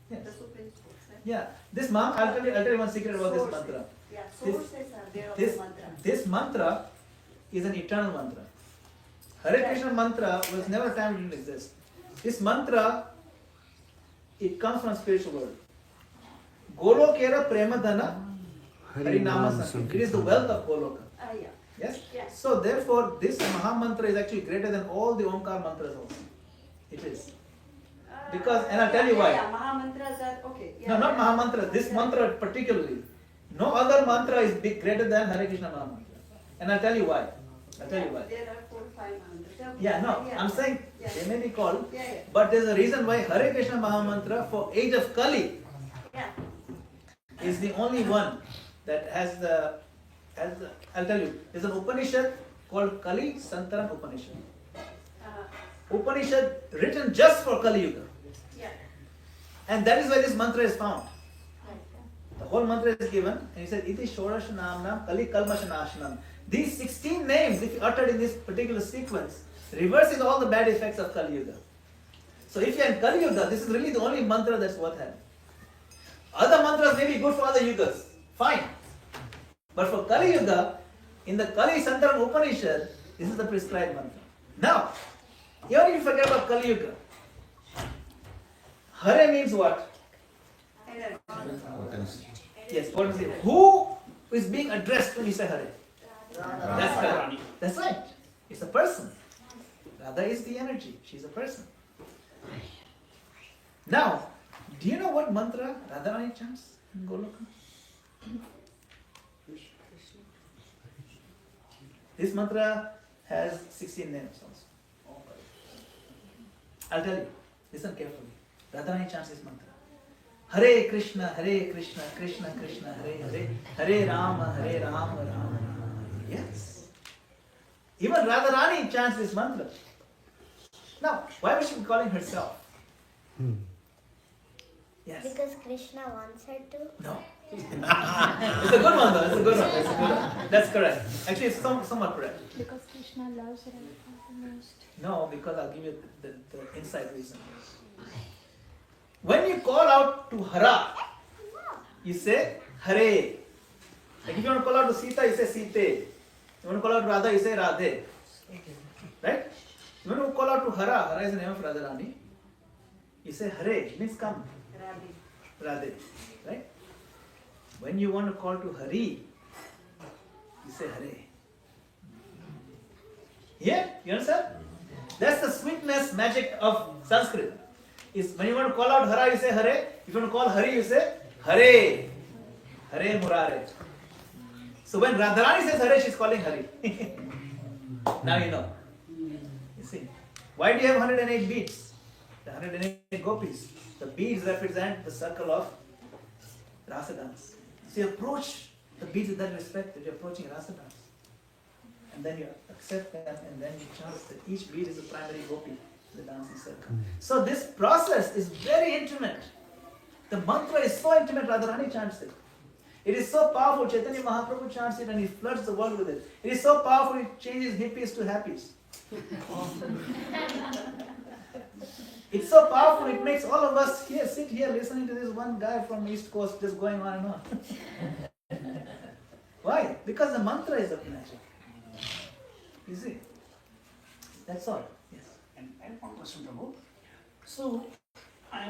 the Supreme Source. Right? Yeah, this I'll tell you one secret about this mantra. Yeah, sources are there of the mantra. This mantra is an eternal mantra. Hare Krishna mantra was never a time it didn't exist. This mantra, it comes from spiritual world. Golokera Premadhana Harinama Sankirtan. It is the wealth of Goloka. Yeah. Yes? Yeah. So therefore, this Mahamantra is actually greater than all the Omkar mantras also. It is. Because, and I'll tell you why. Yeah, Mahamantras are, okay. Yeah, No, not Mahamantra. This mantra particularly. No other mantra is greater than Hare Krishna Mahamantra. And I'll tell you why. There are 4 or 5 mantras. Yeah, no, I'm saying they may be called, Yeah. but there's a reason why Hare Krishna Mahamantra for age of Kali Yeah. is the only one that has the I'll tell you, there's an Upanishad called Kali Santaran Upanishad. Upanishad written just for Kali Yuga. Yeah. And that is why this mantra is found. The whole mantra is given, and he said, Iti Shorash Namnam Kali Kalmashanashanam. These 16 names, if you uttered in this particular sequence, reverses all the bad effects of Kali Yuga. So if you are in Kali Yuga, this is really the only mantra that's worth having. Other mantras may be good for other yugas, fine. But for Kali Yuga, in the Kali Santaran Upanishad, this is the prescribed mantra. Now, even if you forget about Kali Yuga, Hare means what? Yes, what is it? Who is being addressed when you say Hare? That's correct. That's right. It's a person. Radha is the energy. She's a person. Now, do you know what mantra Radharani chants in Goloka? This mantra has 16 names also. I'll tell you. Listen carefully. Radharani chants this mantra. Hare Krishna, Krishna Krishna, Hare Hare, Hare Rama, Rama Rama. Yes. Even Radharani chants this mantra. Now, why was she calling herself? Yes. Because Krishna wants her to. No. It's a good one though. It's a good one. That's correct. Actually, it's somewhat correct. Because Krishna loves her the most. No, because I'll give you the inside reason. When you call out to Hara, you say Hare. Like if you want to call out to Sita, you say Site. You want to call out to Radha, you say Radhe. Right? You want to call out to Hara, Hara is the name of Radharani. You say Hare, it means come. Radhe. Right? When you want to call to Hari, you say Hare. Yeah? You understand? That's the sweetness magic of Sanskrit. Is when you want to call out Hara, you say Hare. If you want to call Hari, you say Hare. Hare Murare. So when Radharani says Hare, she's calling Hari. Now you know. You see. Why do you have 108 beads? The 108 gopis. The beads represent the circle of Rasa dance. So you approach the beads with that respect that you're approaching Rasa dance. And then you accept them and then you chant that each bead is a primary gopi, the dancing circle. So this process is very intimate. The mantra is so intimate, Radharani chants it. It is so powerful, Chaitanya Mahaprabhu chants it and he floods the world with it. It is so powerful, it changes hippies to happies. It's so powerful, it makes all of us here sit here listening to this one guy from East Coast just going on and on. Why? Because the mantra is of magic. You see? That's all. Yes. And I have one question, Prabhu. So, I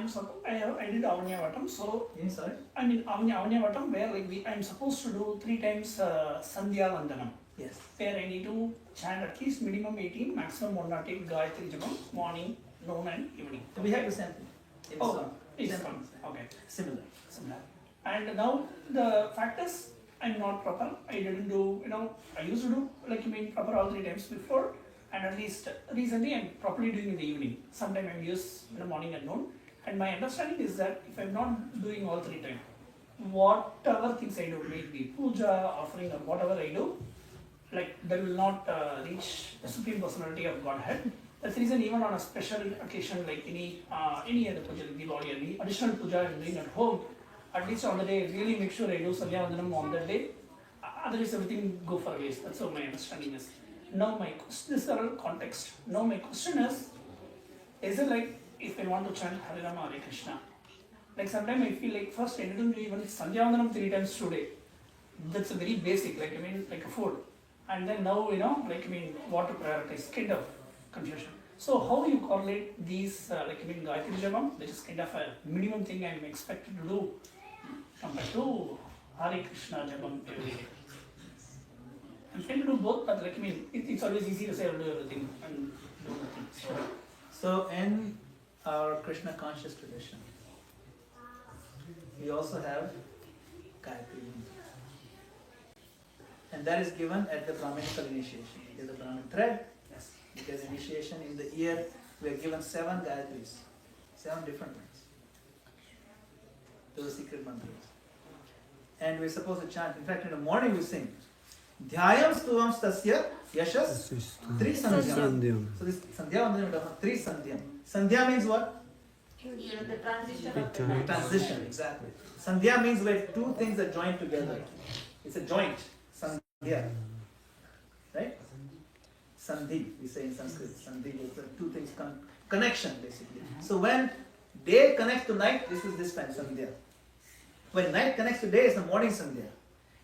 did Avanyavatam, so Yes, sorry? I mean Avanyavatam where like I'm supposed to do 3 times Sandhya Vandanam. Yes. Where I need to chant at least minimum 18, maximum 108 Gayatri Japam, morning, noon and evening. So we have the same thing. In Oh, song. it's Same fine. thing. Okay. Similar. Similar. And now the fact is, I'm not proper. I didn't do, I used to do proper all 3 times before, and at least recently I'm properly doing in the evening. Sometimes I'm used in the morning and noon. And my understanding is that if I'm not doing all 3 times, whatever things I do, maybe puja, offering, or whatever I do, like that will not reach the Supreme Personality of Godhead. That's the reason even on a special occasion like any other puja, like Diwali, any additional puja I'm doing at home, at least on the day, really make sure I do Sandhya Vandanam on that day. Otherwise everything go for waste. That's what my understanding is. Now this is the context. Now my question is it like if I want to chant Hare Rama, Hare Krishna, like sometimes I feel like first I didn't do even Sandhya Vandanam 3 times today. That's a very basic, like a food. And then now, what to prioritize, kind of confusion. So how do you correlate these, Gayatri Japam, which is kind of a minimum thing I'm expected to do, compared to Hare Krishna Japam every day? I'm trying to do both, but it's always easy to say I'll do everything and do nothing. So in our Krishna conscious tradition, we also have Gayatri Mantra. And that is given at the Brahminical initiation. It is a Brahmin thread. Yes. Because initiation in the year, we are given 7 Gayatris, 7 different ones. Those are secret mantras. and we're supposed to chant. In fact, in the morning we sing. Dhyayam stuvam stasya yashas tri sandhyam. Sandhyam. So this sandhya vandanam is tri sandhyam. Sandhya means what? The transition Big of the time. Transition, exactly. Sandhya means where two things are joined together. It's a joint. Sandhya. Right? Sandhi, we say in Sanskrit. Sandhi is the two things connection basically. So when day connects to night, this is this time Sandhya. When night connects to day, it's the morning Sandhya.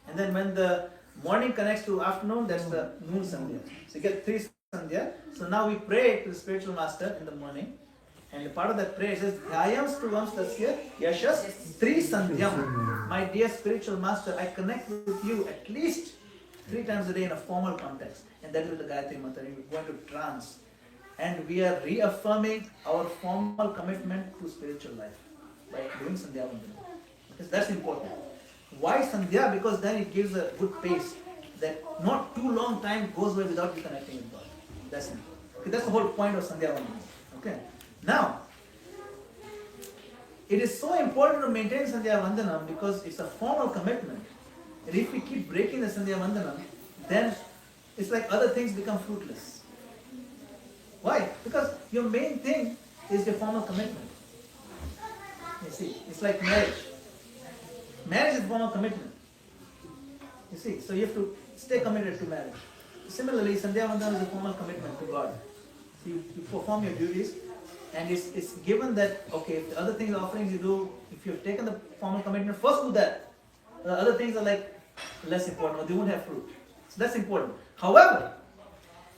And then when the morning connects to afternoon, that's the noon Sandhya. So you get three Sandhya. So now we pray to the spiritual master in the morning. And the part of that prayer says, Dhyayam stuvam stasya yashas tri sandhyam. My dear spiritual master, I connect with you at least 3 times a day in a formal context. And that is with the Gayatri Mantra. We're going to trance. And we are reaffirming our formal commitment to spiritual life by doing Sandhya Vandana. Because that's important. Why Sandhya? Because then it gives a good pace that not too long time goes by without you connecting with God. That's it. Okay, that's the whole point of Sandhya Vandana. Okay. Now, it is so important to maintain Sandhya Vandanam because it's a formal commitment. And if we keep breaking the Sandhya Vandanam, then it's like other things become fruitless. Why? Because your main thing is your formal commitment. You see, it's like marriage. Marriage is formal commitment. You see, so you have to stay committed to marriage. Similarly, Sandhya Vandanam is a formal commitment to God. So you perform your duties. And it's given that, okay, if the other things, offerings you do, if you've taken the formal commitment, first do that. The other things are like less important, or they won't have fruit. So that's important. However,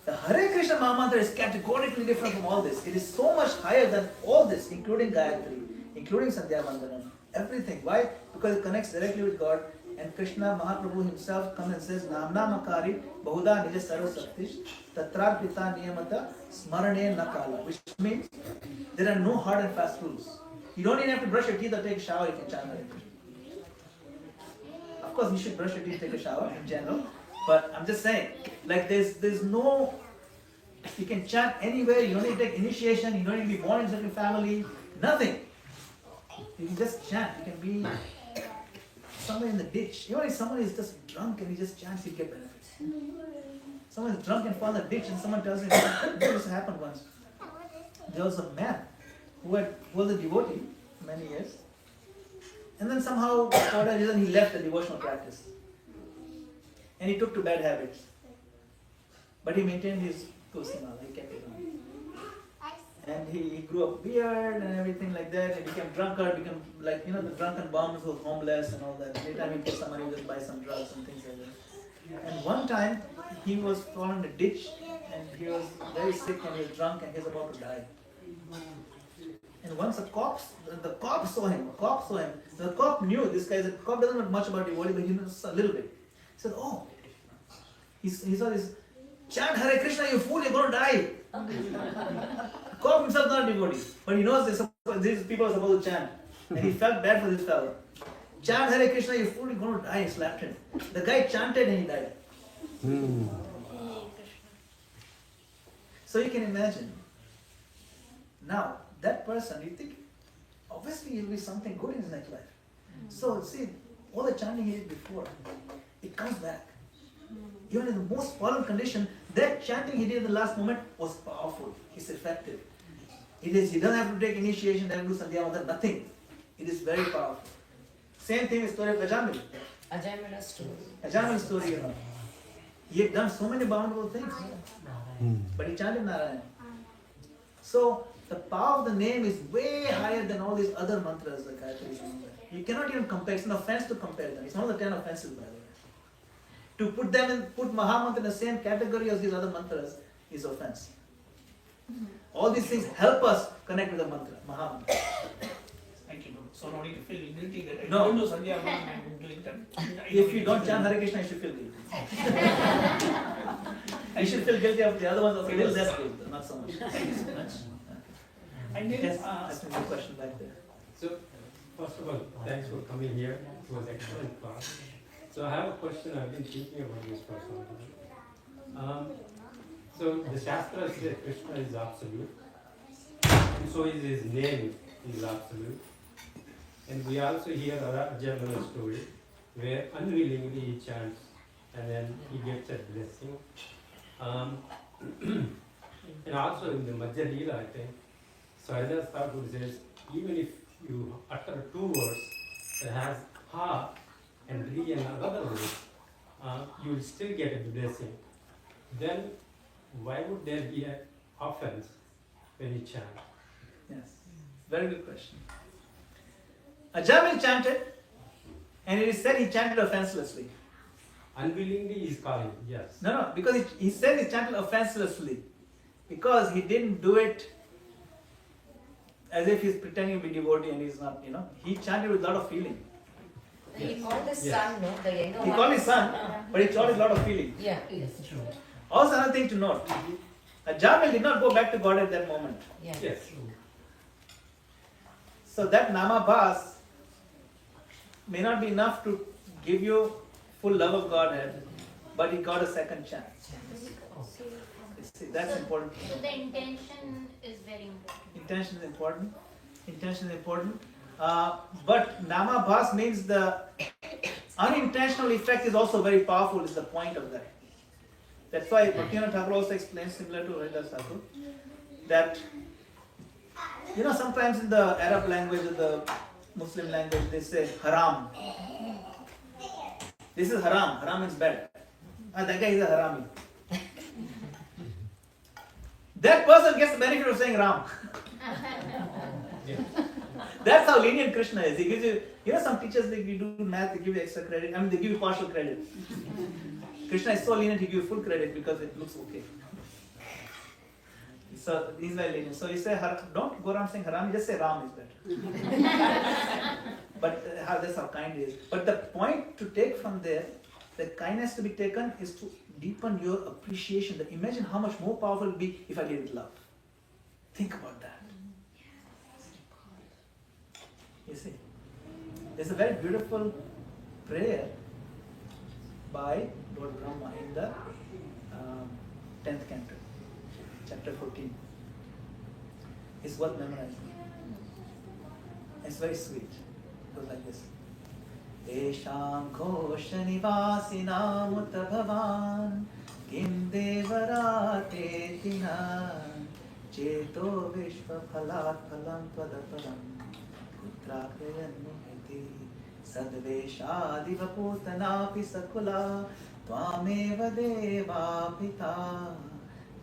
the Hare Krishna Mahamantra is categorically different from all this. It is so much higher than all this, including Gayatri, including Sandhya Vandanam, everything. Why? Because it connects directly with God. And Krishna Mahaprabhu himself comes and says, Namna Makari Bahuda Nija Sarva Saktish Tatra Pita Niyamata Smarane Nakala, which means there are no hard and fast rules. You don't even have to brush your teeth or take a shower, you can chant Hare Krishna. Of course, you should brush your teeth, take a shower in general, but I'm just saying, like there's no, you can chant anywhere, you don't need to take initiation, you don't need to be born in such a family, nothing. You can just chant, you can be somewhere in the ditch. Even if someone is just drunk and he just chants, he'll get benefits. Someone is drunk and falls in the ditch and someone tells him, this happened once. There was a man who was a devotee for many years. And then somehow, for whatever reason, he left the devotional practice. And he took to bad habits. But he maintained his Tulsimala, he kept it on. And he grew a beard and everything like that. He became drunkard, became like, the drunken bums who was homeless and all that. Every time he put some money, he would just buy some drugs and things like that. And one time, he was fallen in a ditch and he was very sick and he was drunk and he was about to die. And once the cop saw him. The cop knew this guy. The cop doesn't know much about devotee, but he knows a little bit. He said, oh, he saw this, chant Hare Krishna, you fool, you're going to die. The cop himself is not a devotee, but he knows these people are supposed to chant. And he felt bad for this fellow. Chant Hare Krishna, you fool, you're going to die. He slapped him. The guy chanted and he died. So you can imagine. Now, that person, you think, obviously he'll be something good in his next life. So, see, all the chanting he did before, it comes back. Even in the most fallen condition, that chanting he did in the last moment was powerful. It's effective. He doesn't have to take initiation, doesn't have to do Sandhya Vandana, nothing. It is very powerful. Same thing with the story of Ajamil. Ajamil's story, He had done so many bountiful things. But he chanted Narayana. So, the power of the name is way higher than all these other mantras like Gayatri. You cannot even compare. It's an offense to compare them. It's one of the 10 offenses, by the way. To put Mahamantra in the same category as these other mantras is offense. All these things help us connect with the mantra, Mahamantra. Thank you. So no need to feel guilty that I No. don't do Sandhya Vandanam, I'm doing that. If you don't chant Hare Krishna, you should feel guilty. You should feel guilty of the other ones also. Little less guilt, not so much. Thank you so much. And then, Yes, ask me a question back there. So, first of all, thanks for coming here. It was excellent class. So I have a question. I've been thinking about this for some time. So the Shastra says that Krishna is absolute, and so is his name is absolute. And we also hear Ajamala story, where unwillingly he chants and then he gets a blessing. And also in the Madhya Leela, I think, Sahaja Thakur says, even if you utter 2 words that has ha and ri and another word, you will still get a blessing. Then why would there be an offense when you chant? Yes, very good question. Ajamil chanted, and it is said he chanted offenselessly. Unwillingly he is calling, yes. No, because he said he chanted offenselessly. Because he didn't do it as if he's pretending to be devotee and he's not, He chanted with a lot of feeling. He called his son, no? The younger He one. called his son, but he chanted with a lot of feeling. Yeah, yes, true. Also, another thing to note, Ajamil did not go back to God at that moment. Yeah. Yes. So that Namabhas may not be enough to give you full love of Godhead, but he got a second chance. See, that's important. So the intention is very important. Intention is important. Intention is important. But Namabhas means the unintentional effect is also very powerful, is the point of that. That's why Bhaktivinoda Thakur also explains, similar to Haridas Thakur, that sometimes in the Arab language or the Muslim language they say haram. This is haram. Haram means bad. That guy is a harami. That person gets the benefit of saying Ram. That's how lenient Krishna is. He gives you, some teachers, if you do math, they give you extra credit. They give you partial credit. Krishna is so lenient, he gives you full credit because it looks okay. So he's very lenient. So you say, don't go around saying haram, just say Ram is better. But that's how kind he is. But the point to take from there, the kindness to be taken is to deepen your appreciation. Imagine how much more powerful it will be if I did it with love. Think about that. You see, there's a very beautiful prayer by Lord Brahma in the 10th canto, chapter 14. It's worth memorizing. It's very sweet. It goes like this. Esham ghosha nivasina mutta bhavan kim devarate tina cheto vishva phalat phalam tvadaparam putrakrayannuhiti sadveshadiva putanapi sakula tvameva deva pita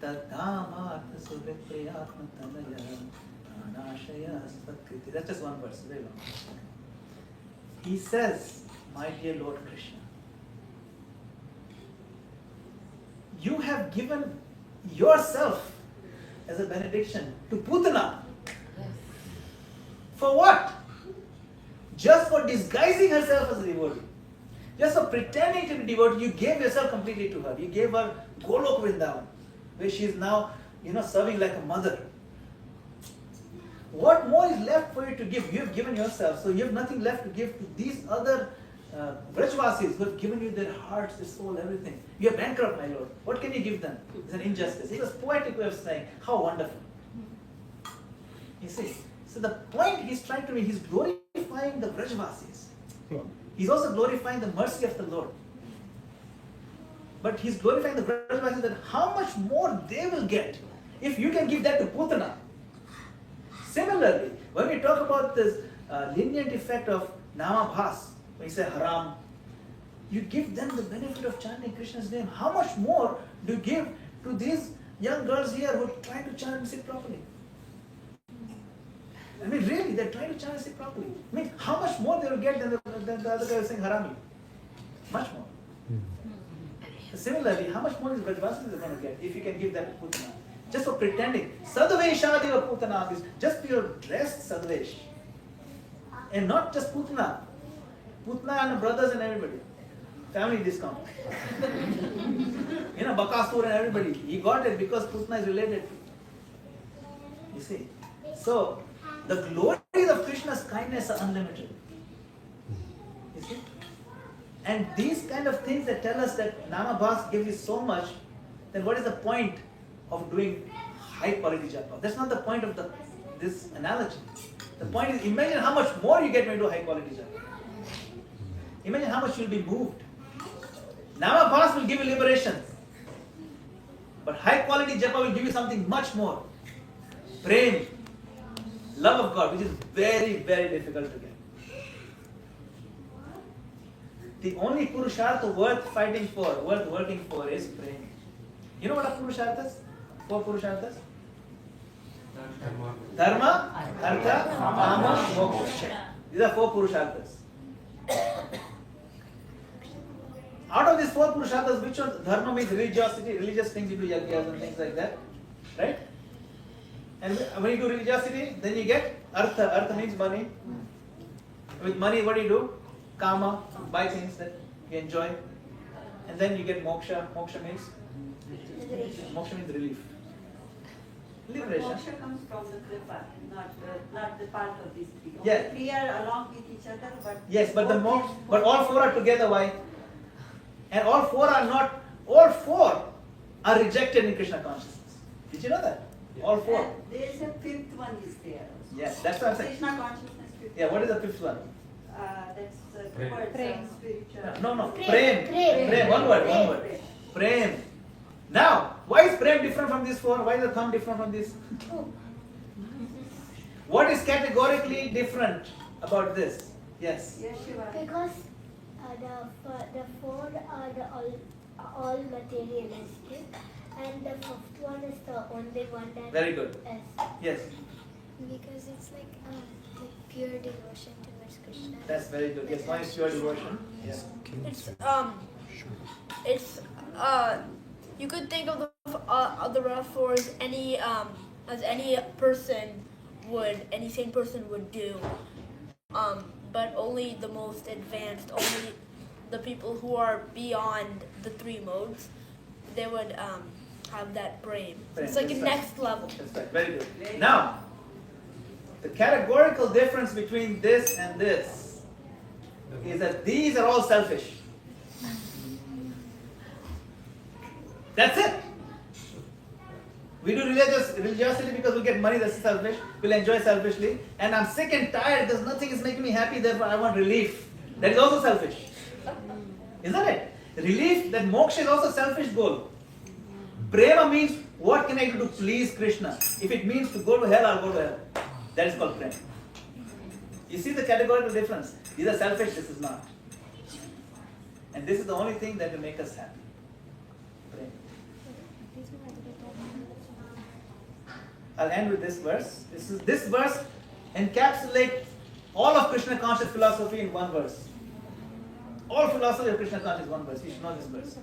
taddamartha suvipriyatmatanaya pranashaya svatkriti. That's just one verse, very long. He says, my dear Lord Krishna, you have given yourself as a benediction to Putana. Yes. For what? Just for disguising herself as a devotee. Just for pretending to be devotee, you gave yourself completely to her. You gave her Golok Vrindavan, where she is now, serving like a mother. What more is left for you to give? You have given yourself, so you have nothing left to give to these other Vrajvasis who have given you their hearts, their soul, everything. You are bankrupt, my Lord. What can you give them? It's an injustice. It's a poetic way of saying, how wonderful. You see, so the point he's trying to make, he's glorifying the Vrajvasis. He's also glorifying the mercy of the Lord. But he's glorifying the Vrajvasis that how much more they will get if you can give that to Putana. Similarly, when we talk about this lenient effect of Namabhas, when you say haram, you give them the benefit of chanting Krishna's name. How much more do you give to these young girls here who are trying to chant and sit properly? I mean, really, they're trying to chant and sit properly. I mean, how much more they will get than the other guy saying harami? Much more. So similarly, how much more is Vrajvasis are going to get if you can give that to Putana? Just for pretending. Sadveshadiva Putana is just for your dress Sadvesh. And not just Putana. Putana and brothers and everybody. Family discount. Bakasur and everybody. He got it because Putana is related to. You see. So, the glories of Krishna's kindness are unlimited. You see. And these kind of things that tell us that Namabhas gives you so much, then what is the point of doing high quality japa? That's not the point of this analogy. The point is, imagine how much more you get when you do high quality japa. Imagine how much you'll be moved. Namabhas will give you liberation. But high quality japa will give you something much more. Prem, love of God, which is very, very difficult to get. The only purushartha worth fighting for, worth working for is prem. You know what are purusharthas? 4 purusharthas? Dharma, Artha, Kama, Moksha. These are 4 purusharthas. Out of these 4 purusharthas, which one? Dharma means religiosity, religious things, you do yagyas and things like that. Right? And when you do religiosity, then you get Artha. Artha means money. With money, what do? Kama, buy things that you enjoy. And then you get moksha. Moksha means relief. Liberation. Moksha comes from the kripa, not the part of these 3. Yeah. 3 are along with each other, but yes, but but all 4 are together. Why? And all 4 are rejected in Krishna consciousness. Did you know that? All 4. And there is a 5th one is there also. Yes, that's what I'm saying. Krishna consciousness 5th. Yeah, what is the 5th one? That's towards spiritual. No. Prem. One word. Prem. Now, why is prem different from these 4? Why is the thumb different from these? What is categorically different about this? Yes. Yes, Shiva. Because the 4 are all materialistic, and the 5th one is the only one that Very good. is. Yes. Because it's like pure devotion towards Krishna. That's very good. Yes, one is pure devotion. Yes. It's you could think of the rough 4 as any sane person would do, but only the most advanced, only the people who are beyond the 3 modes, they would have that brain. It's like a next level. That's right. Very good. Now, the categorical difference between this and this is that these are all selfish. That's it. We do religiosity because we get money, that's selfish. We'll enjoy selfishly. And I'm sick and tired because nothing is making me happy, therefore I want relief. That is also selfish. Isn't it? Relief, that moksha is also a selfish goal. Prema means, what can I do to please Krishna? If it means to go to hell, I'll go to hell. That is called prema. You see the categorical difference. These are selfish, this is not. And this is the only thing that will make us happy. Prema. I'll end with this verse. This verse encapsulates all of Krishna conscious philosophy in one verse. All philosophy of Krishna conscious is one verse. You should know this verse.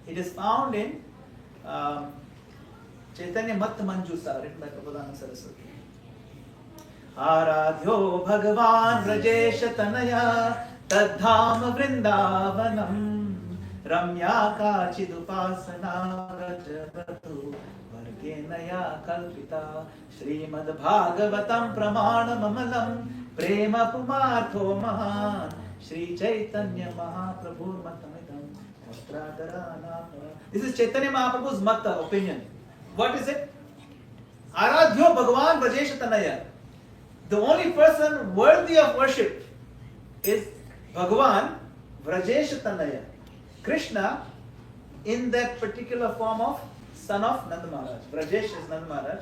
It is found in Chaitanya Mat Manjusa, written by Prabhupada Saraswati. Aradhyo Bhagavan Rajesh Tanaya Tadham Vrindavanam Ramya Kachidupasana Rajavatu Vargenaya Kalpita Srimad Bhagavatam Pramana Mamalam Prema Pumartho Mahan Shri Chaitanya Mahaprabhu Matamidam Vastradarana. This is Chaitanya Mahaprabhu's Mata opinion. What is it? Aradhyo Bhagavan Rajesh Tanaya. The only person worthy of worship is Bhagavan Vrajesh Tanaya. Krishna in that particular form of son of Nanda Maharaj. Vrajesh is Nanda Maharaj.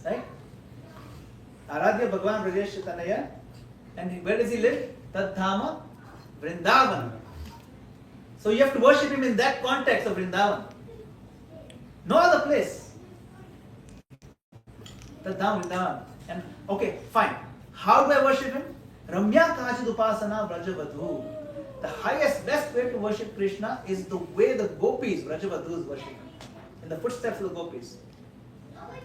Right? Aradhya Bhagavan Vrajesh Tanaya. And where does he live? Tadhama Vrindavan. So you have to worship him in that context of Vrindavan. No other place. Tadhama Vrindavan. And okay, fine. How do I worship him? Ramya Kachidupasana Vrajavadhu. The highest, best way to worship Krishna is the way the gopis, Vrajavadhus, worship him. In the footsteps of the gopis.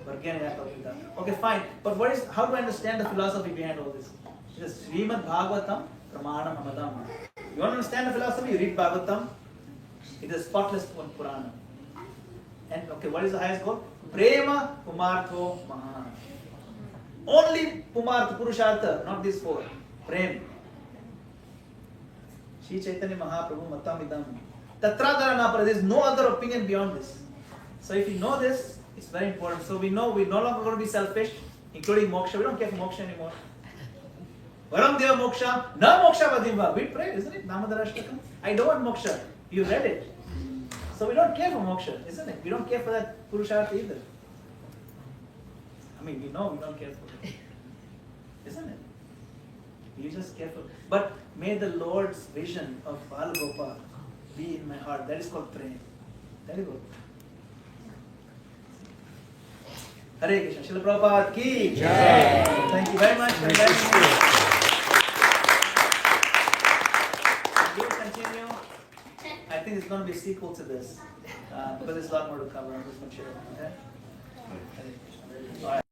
Okay, fine. But how do I understand the philosophy behind all this? It is Srimad Bhagavatam Pramana Mamadam. You want to understand the philosophy? You read Bhagavatam. It is a spotless one Purana. And okay, what is the highest goal? Prema Pumartho Mahan. Only Pumartha, Purushartha, not these 4. Prem. Shri Chaitanya Mahaprabhu Matamidam. Tatradarana. There is no other opinion beyond this. So if you know this, it's very important. So we know we're no longer going to be selfish, including moksha. We don't care for moksha anymore. Varam deva moksha, na moksha vadimva. We pray, isn't it? Namadharashtakam. I don't want moksha. You read it. So we don't care for moksha, isn't it? We don't care for that purushartha either. I mean, we know we don't care for it. Isn't it? You just care for. But may the Lord's vision of Madana-gopāla be in my heart. That is called praying. Very good. Hare Krishna. Srila Prabhupada ki jai. Thank you very much for inviting me. We will continue. I think it's going to be a sequel to this because there's a lot more to cover on this material. Okay? Hare Krishna. All right.